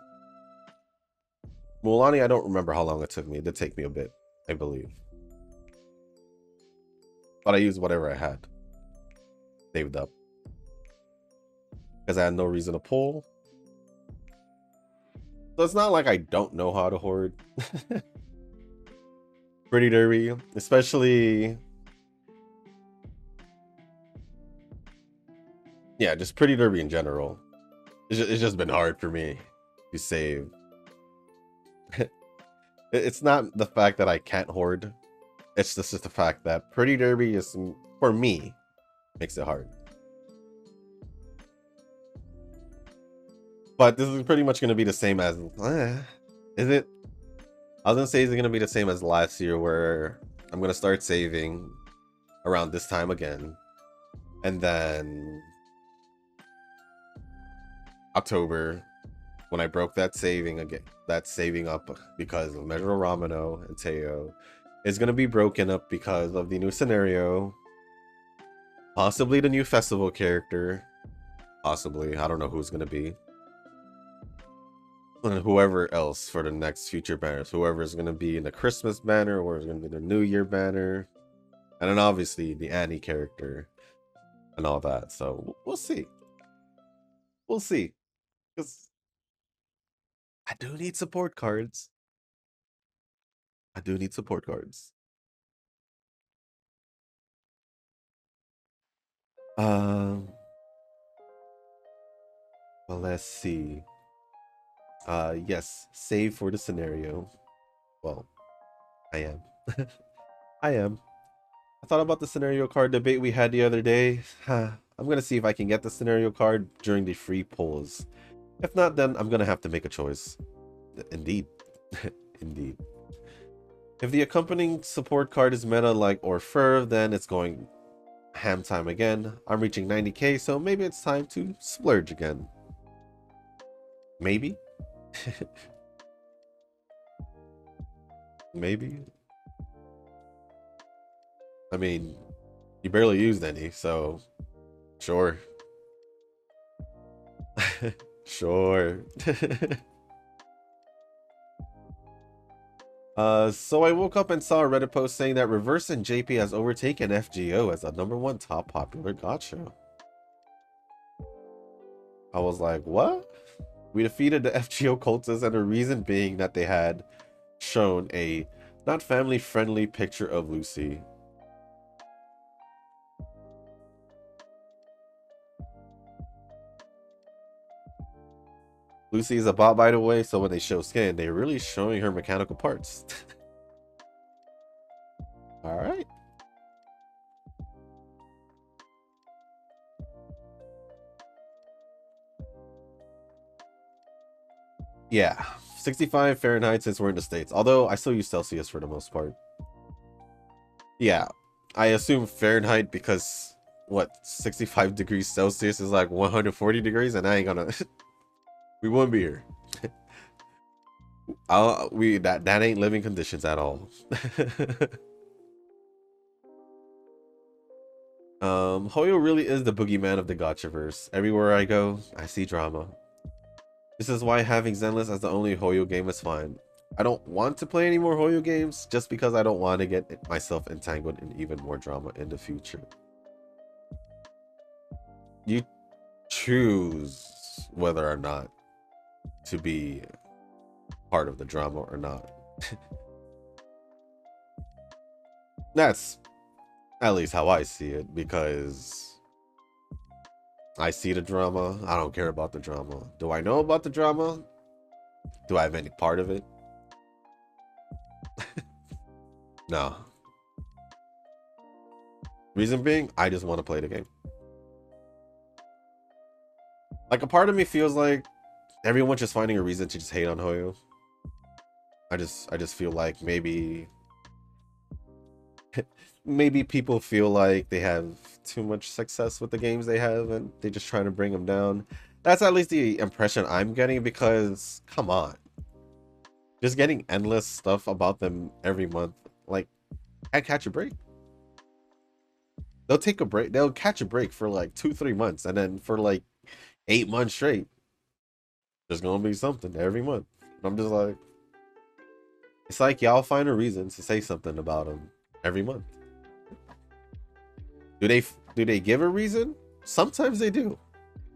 A: Mualani, I don't remember how long it took me. It did take me a bit, I believe. But I used whatever I had saved up, because I had no reason to pull. So it's not like I don't know how to hoard. Pretty Derby, especially, yeah, just Pretty Derby in general. It's just been hard for me to save. It's not the fact that I can't hoard. It's just the fact that Pretty Derby is, for me, makes it hard. But this is pretty much going to be the same as, is it? I was going to say, is it going to be the same as last year, where I'm going to start saving around this time again, and then October, when I broke that saving again, that saving up because of Measure Ramino and Teo, is going to be broken up because of the new scenario, possibly the new festival character, possibly, I don't know who's going to be, and whoever else for the next future banners, whoever is going to be in the Christmas banner, or is going to be the New Year banner, and then obviously the Annie character and all that. So we'll see. We'll see, because I do need support cards. I do need support cards. Um, Well, let's see. Yes, save for the scenario. Well, I am. I am. I thought about the scenario card debate we had the other day. I'm gonna see if I can get the scenario card during the free polls. If not, then I'm gonna have to make a choice. Indeed. Indeed. If the accompanying support card is meta like Orfev, then it's going ham time again. I'm reaching 90k, so maybe it's time to splurge again. Maybe? Maybe? I mean, you barely used any, so sure. Sure. So I woke up and saw a Reddit post saying that Reverse and JP has overtaken FGO as the #1 top popular gacha. I was like, what? We defeated the FGO cultists, and the reason being that they had shown a not family-friendly picture of Lucy. Lucy is a bot, by the way, so when they show skin, they're really showing her mechanical parts. Alright. Yeah, 65 Fahrenheit since we're in the States. Although I still use Celsius for the most part. Yeah, I assume Fahrenheit because, what, 65 degrees Celsius is like 140 degrees, and I ain't gonna... we wouldn't be here. That ain't living conditions at all. Hoyo really is the boogeyman of the gachaverse. Everywhere I go, I see drama. This is why having Zenless as the only Hoyo game is fine. I don't want to play any more Hoyo games just because I don't want to get myself entangled in even more drama in the future. You choose whether or not to be part of the drama or not. That's at least how I see it, because I see the drama. I don't care about the drama. Do I know about the drama? Do I have any part of it? No. Reason being, I just want to play the game. Like, a part of me feels like everyone's just finding a reason to just hate on Hoyo. I just feel like maybe people feel like they have too much success with the games they have, and they're just trying to bring them down. That's at least the impression I'm getting, because come on, just getting endless stuff about them every month, like, can't catch a break. They'll take a break, they'll catch a break for like 2-3 months, and then for like 8 months straight there's gonna be something every month. I'm just like, it's like y'all find a reason to say something about them every month. Do they give a reason? Sometimes they do.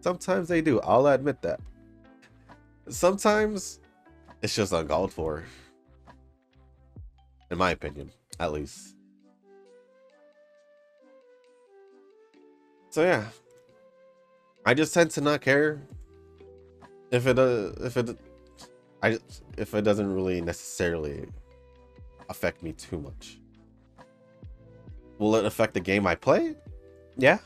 A: Sometimes they do. I'll admit that. Sometimes it's just uncalled for. In my opinion, at least. So yeah. I just tend to not care if it doesn't really necessarily affect me too much. Will it affect the game I play? Yeah.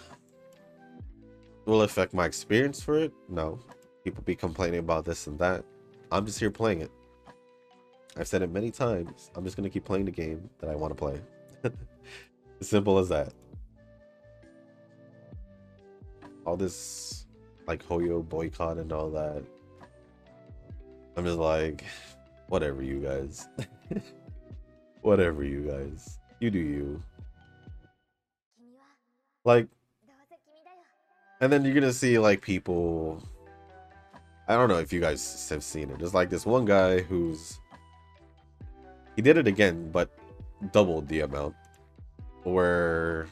A: Will it affect my experience for it? No. People be complaining about this and that. I'm just here playing it. I've said it many times. I'm just gonna keep playing the game that I want to play. As simple as that. All this like Hoyo boycott and all that, I'm just like, whatever, you guys. Whatever, you guys. You do you. Like, and then you're gonna see like people, I don't know if you guys have seen it. There's like this one guy he did it again, but doubled the amount, where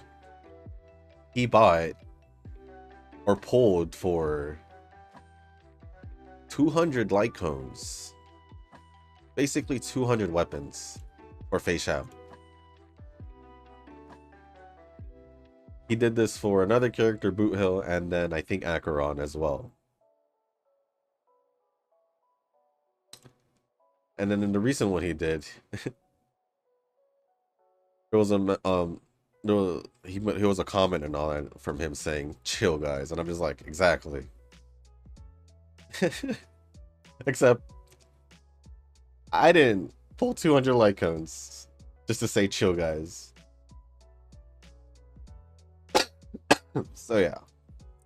A: he bought or pulled for 200 light cones, basically 200 weapons for Fei Shao. He did this for another character, Boot Hill, and then I think Acheron as well. And then in the recent one he did, there was he was a comment and all that from him saying chill guys, and I'm just like, exactly. Except I didn't pull 200 like cones just to say chill guys. So yeah,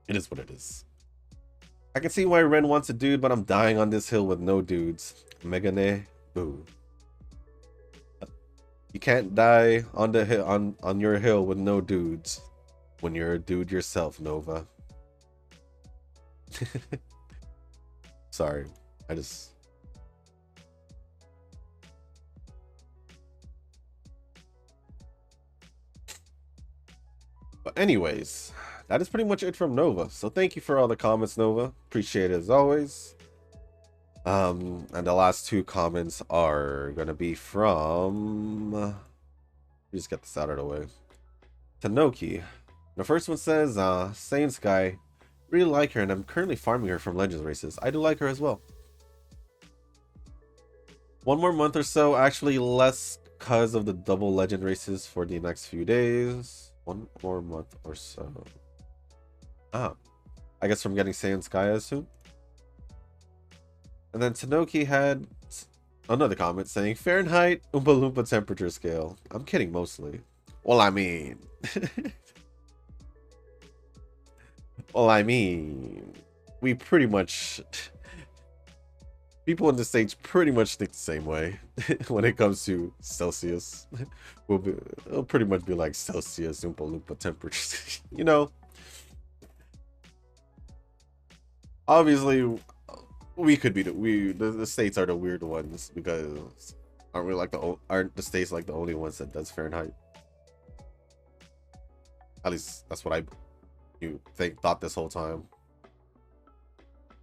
A: it is what it is. I can see why Ren wants a dude, but I'm dying on this hill with no dudes. Megane boo. You can't die on the hill on your hill with no dudes when you're a dude yourself, Nova. Sorry, I just. But anyways, that is pretty much it from Nova. So thank you for all the comments, Nova. Appreciate it as always. And the last two comments are gonna be from. Just get this out of the way. Tanoki. The first one says, Saiyan Sky, really like her and I'm currently farming her from Legends races. I do like her as well. One more month or so, actually less because of the double Legend races for the next few days. One more month or so. I guess from getting Saiyan Sky, I assume. And then Tanoki had another comment saying, Fahrenheit Oompa Loompa temperature scale. I'm kidding mostly. Well, I mean... we pretty much... People in the States pretty much think the same way when it comes to Celsius. It'll pretty much be like Celsius Oompa Loompa temperatures. You know? Obviously, we could be the States are the weird ones because aren't the States like the only ones that does Fahrenheit? At least that's what thought this whole time.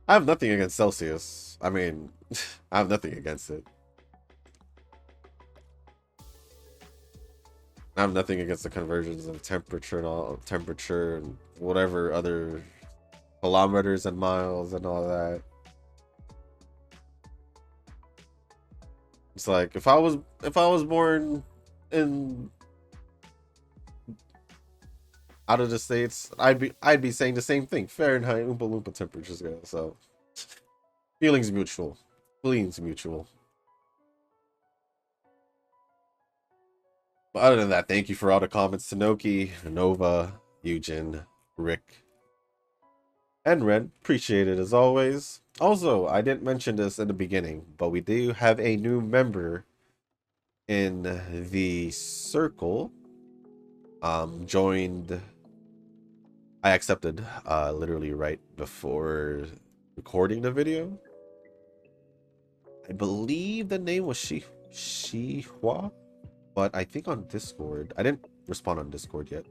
A: I have nothing against Celsius. I mean, I have nothing against it. I have nothing against the conversions of temperature and whatever other kilometers and miles and all that. It's like if I was born in out of the States, I'd be saying the same thing. Fahrenheit Oompa Loompa temperature scale. So feelings mutual. Feelings mutual. But other than that, thank you for all the comments. Tanoki, Nova, Eugen, Rick, and Ren. Appreciate it as always. Also, I didn't mention this in the beginning, but we do have a new member in the circle. Joined. I accepted literally right before recording the video. I believe the name was Shihua, but I think on Discord, I didn't respond on Discord yet,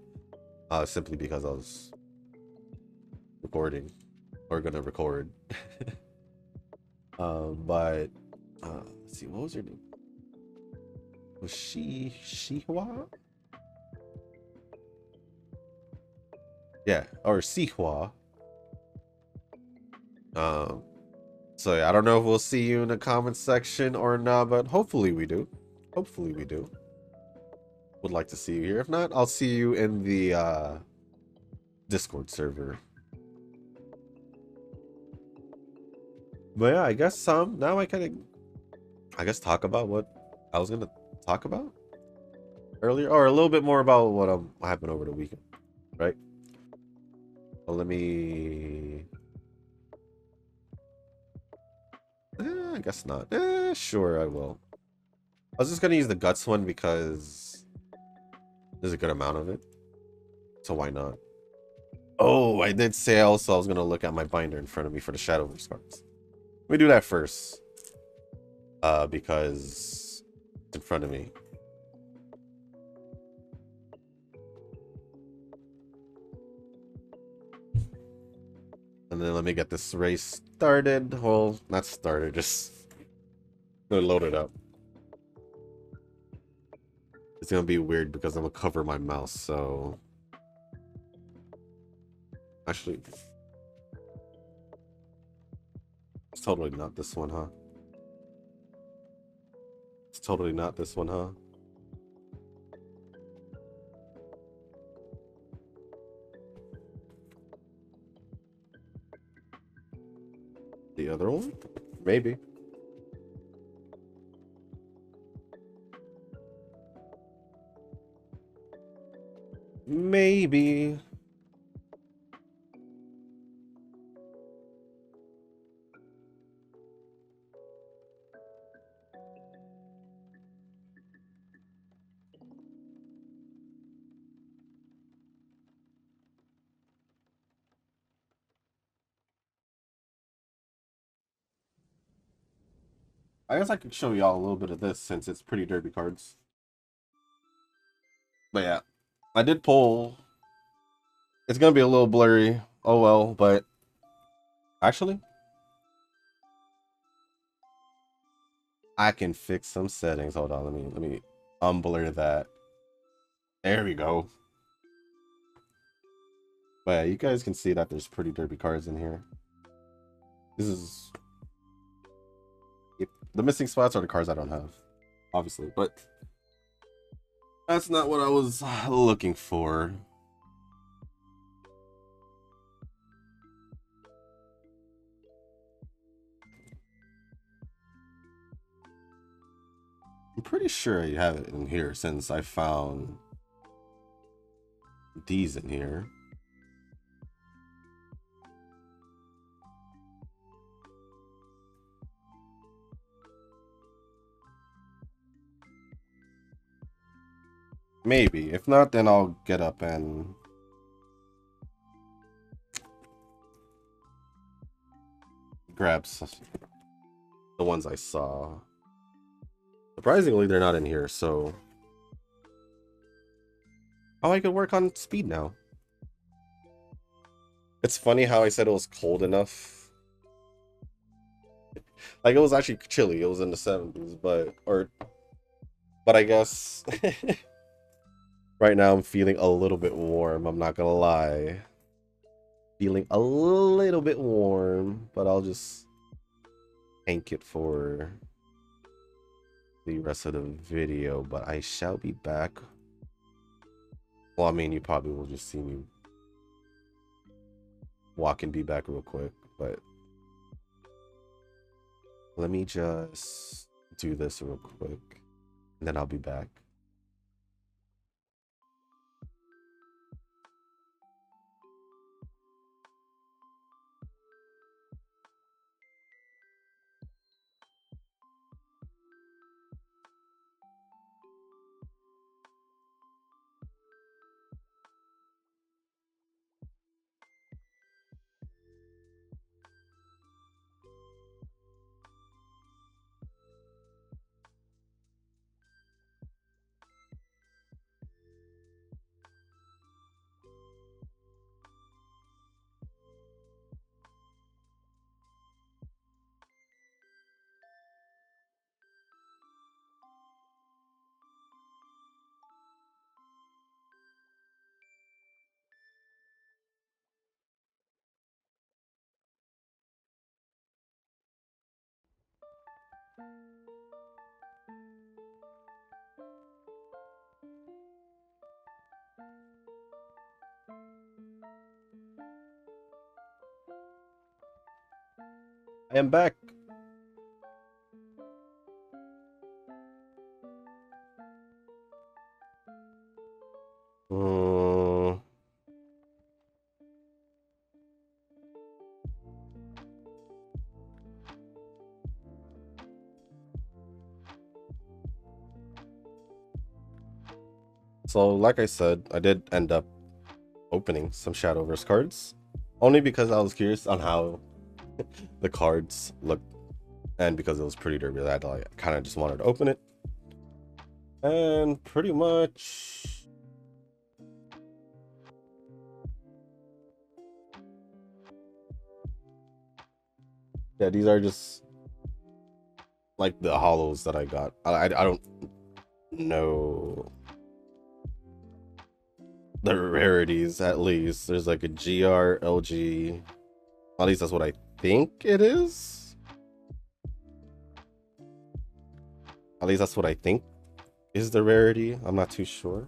A: simply because I was recording or gonna record. But let's see, what was her name? Was Shihua? Yeah, or Sihua. So yeah, I don't know if we'll see you in the comments section or not, but hopefully we do. Hopefully we do. Would like to see you here. If not, I'll see you in the Discord server. But yeah, I guess now I can talk about what I was gonna talk about earlier, or a little bit more about what happened over the weekend, right? Well, let me. I guess not. Sure, I will. I was just gonna use the guts one because there's a good amount of it, so why not? Oh, I did say also I was gonna look at my binder in front of me for the Shadowverse cards. Let me do that first, because it's in front of me. And then let me get this race started. Well, not started, just load it up. It's gonna be weird because I'm gonna cover my mouse, so actually it's totally not this one, huh? totally not this one, huh? The other one? Maybe. Maybe. I guess I could show y'all a little bit of this since it's pretty derby cards. But yeah, I did pull. It's gonna be a little blurry. Oh well, but actually, I can fix some settings. Hold on, let me unblur that. There we go. But yeah, you guys can see that there's pretty derby cards in here. This is the missing spots are the cards I don't have, obviously, but that's not what I was looking for. I'm pretty sure I have it in here since I found these in here. Maybe. If not, then I'll get up and grab the ones I saw. Surprisingly, they're not in here, so... Oh, I could work on speed now. It's funny how I said it was cold enough. Like, it was actually chilly. It was in the 70s, but I guess... Right now, I'm feeling a little bit warm. I'm not gonna lie. Feeling a little bit warm, but I'll just tank it for the rest of the video. But I shall be back. Well, I mean, you probably will just see me walk and be back real quick. But let me just do this real quick, and then I'll be back. I am back. So, like I said, I did end up opening some Shadowverse cards, only because I was curious on how the cards looked, and because it was pretty derby, I kind of just wanted to open it, and pretty much yeah, these are just like the hollows that I got. I don't know the rarities. At least there's like a GR LG, at least that's what I think it is. At least that's what I think is the rarity. I'm not too sure.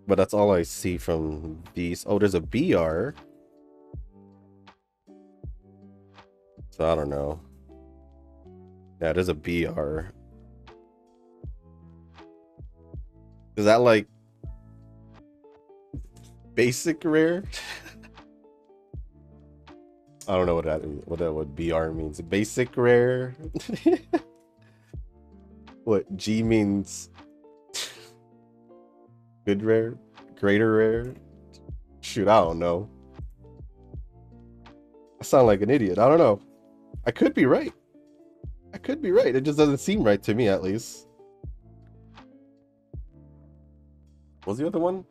A: But that's all I see from these. Oh, there's a BR. So I don't know. Yeah, there's a BR. Is that like basic rare? I don't know what BR means. Basic rare. What G means? Good rare, greater rare. Shoot, I don't know. I sound like an idiot. I don't know. I could be right. I could be right. It just doesn't seem right to me, at least. What's the other one?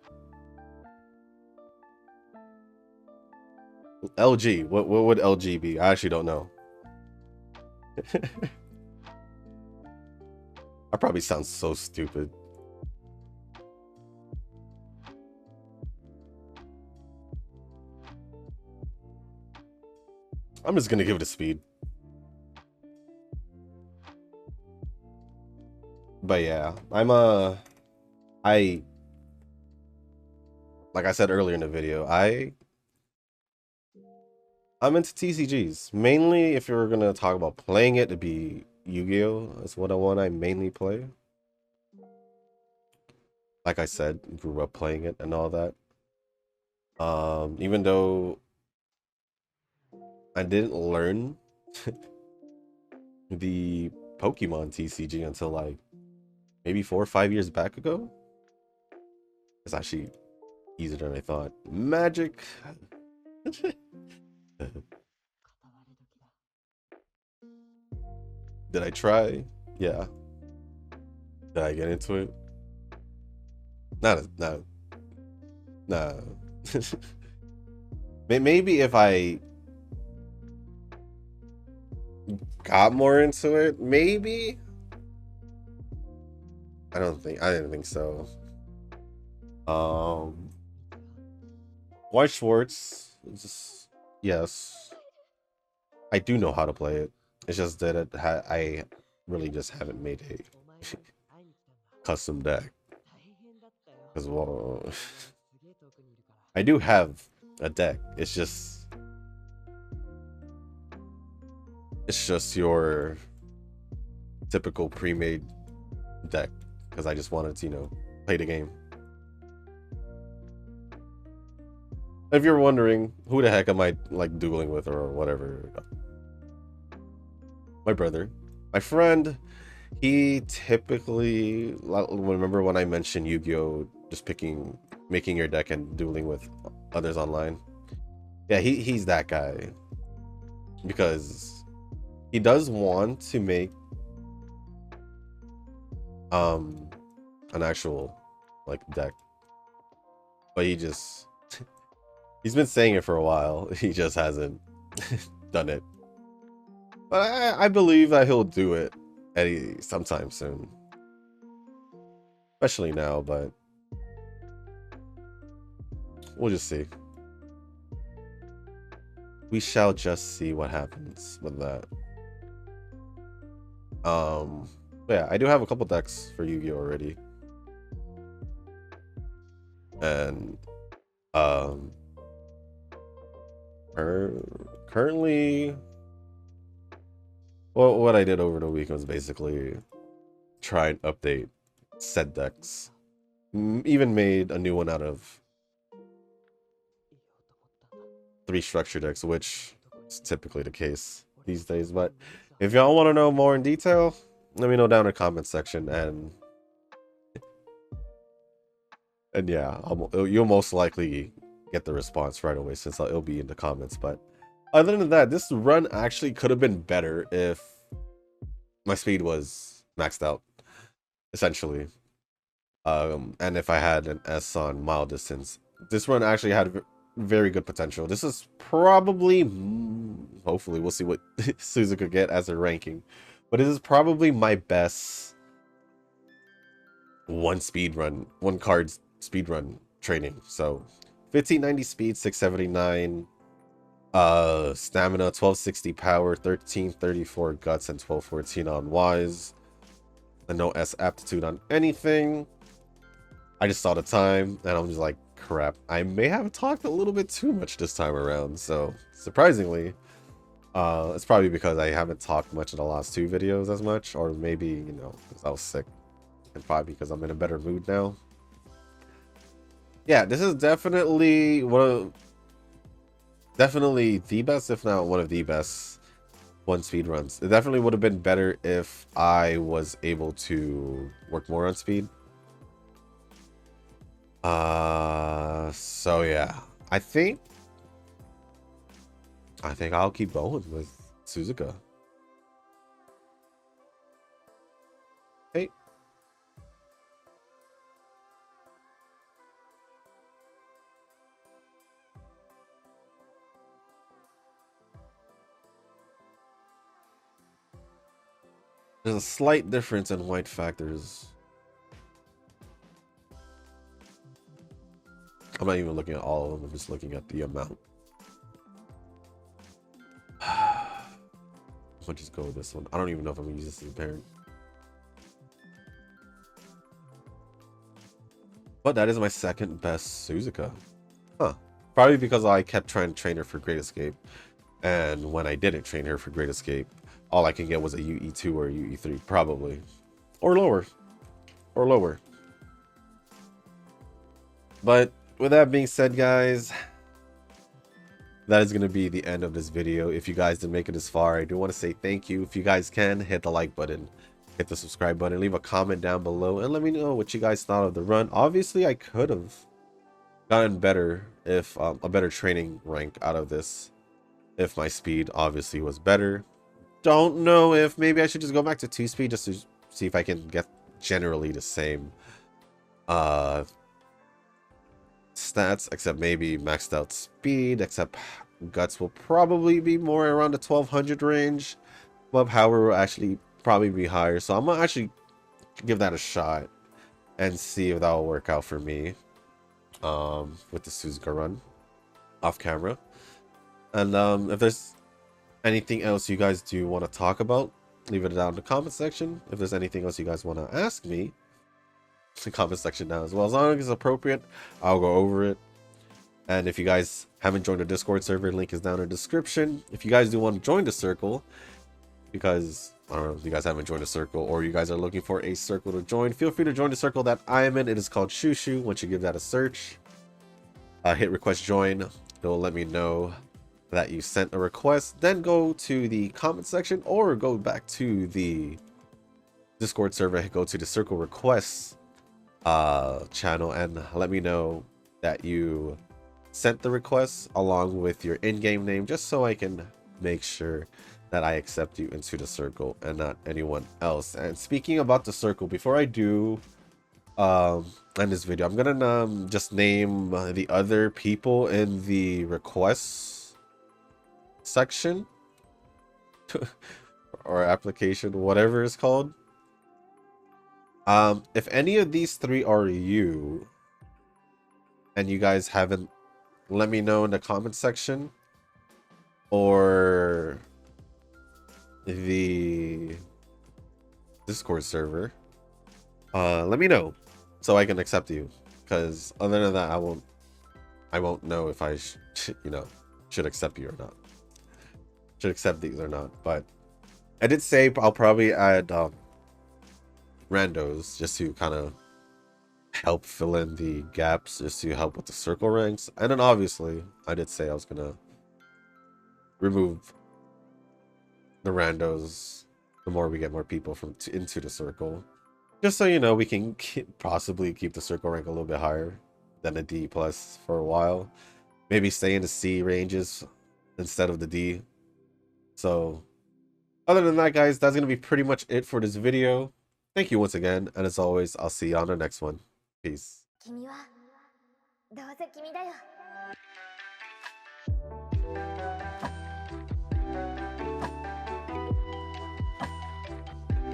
A: LG. What would LG be? I actually don't know. I probably sound so stupid. I'm just gonna give it a speed. But yeah, like I said earlier in the video, I'm into TCGs. Mainly, if you're gonna talk about playing it, it'd be Yu-Gi-Oh! That's what I mainly play. Like I said, grew up playing it and all that. Even though I didn't learn the Pokemon TCG until like maybe 4 or 5 years back ago. It's actually easier than I thought. Magic. Did I try? Yeah. Did I get into it? Nah. Maybe if I got more into it, maybe. I didn't think so. White Schwartz, just yes. I do know how to play it. It's just that I really just haven't made a custom deck. Because well, I do have a deck. It's just your typical pre-made deck. Because I just wanted to, you know, play the game. If you're wondering who the heck am I like dueling with or whatever, my brother, my friend, he typically, remember when I mentioned Yu-Gi-Oh, just making your deck and dueling with others online? Yeah, he's that guy, because he does want to make an actual like deck, but he's been saying it for a while. He just hasn't done it. But I believe that he'll do it sometime soon. Especially now, but we'll just see. We shall just see what happens with that. Yeah, I do have a couple decks for Yu-Gi-Oh already. And currently, well, what I did over the week was basically try and update said decks. Even made a new one out of 3 structure decks, which is typically the case these days. But if y'all want to know more in detail, let me know down in the comment section, and yeah, you'll most likely get the response right away, since it'll be in the comments. But other than that, this run actually could have been better if my speed was maxed out, essentially. And if I had an S on mile distance, this run actually had very good potential. This is probably, hopefully we'll see what Suzuka get as a ranking, but this is probably my best one card speed run training. So 1590 speed, 679 Stamina, 1260 power, 1334 guts, and 1214 on wise. And no S aptitude on anything. I just saw the time and I'm just like, crap, I may have talked a little bit too much this time around. So surprisingly, it's probably because I haven't talked much in the last two videos as much, or maybe, you know, because I was sick, and probably because I'm in a better mood now. Yeah, this is definitely definitely the best, if not one of the best one speed runs. It definitely would have been better if I was able to work more on speed. So yeah, I think I'll keep going with Suzuka. Hey. There's a slight difference in white factors. I'm not even looking at all of them, I'm just looking at the amount. I'll just go with this one. I don't even know if I'm gonna use this as a parent. But that is my second best Suzuka. Huh. Probably because I kept trying to train her for Great Escape. And when I didn't train her for Great Escape, all I can get was a UE2 or a UE3, probably. Or lower. Or lower. But with that being said, guys, that is going to be the end of this video. If you guys didn't make it this far, I do want to say thank you. If you guys can, hit the like button, hit the subscribe button, leave a comment down below, and let me know what you guys thought of the run. Obviously, I could have gotten better if a better training rank out of this, if my speed obviously was better. Don't know if maybe I should just go back to 2 speed just to see if I can get generally the same stats, except maybe maxed out speed, except guts will probably be more around the 1200 range, but power will actually probably be higher. So I'm gonna actually give that a shot and see if that will work out for me with the Suzuka run off camera. And if there's anything else you guys do want to talk about, leave it down in the comment section. If there's anything else you guys want to ask me, the comment section down as well. As long as it's appropriate, I'll go over it. And if you guys haven't joined the Discord server, link is down in the description. If you guys do want to join the circle, because I don't know if you guys haven't joined a circle or you guys are looking for a circle to join, feel free to join the circle that I am in. It is called Shushu. Once you give that a search, hit request join. It will let me know that you sent a request. Then go to the comment section or go back to the Discord server, go to the circle requests channel and let me know that you sent the request along with your in-game name, just so I can make sure that I accept you into the circle and not anyone else. And speaking about the circle, before I do end this video, I'm gonna just name the other people in the requests section or application, whatever it's called. If any of these three are you and you guys haven't, let me know in the comment section or the Discord server. Let me know so I can accept you, because other than that, I won't know if I should accept you or not, should accept these or not. But I did say I'll probably add randos just to kind of help fill in the gaps, just to help with the circle ranks. And then obviously I did say I was gonna remove the randos the more we get more people into the circle, just so you know we can possibly keep the circle rank a little bit higher than a D plus for a while, maybe stay in the C ranges instead of the D. So other than that, guys, that's gonna be pretty much it for this video. Thank you once again, and as always, I'll see you on the next one. Peace.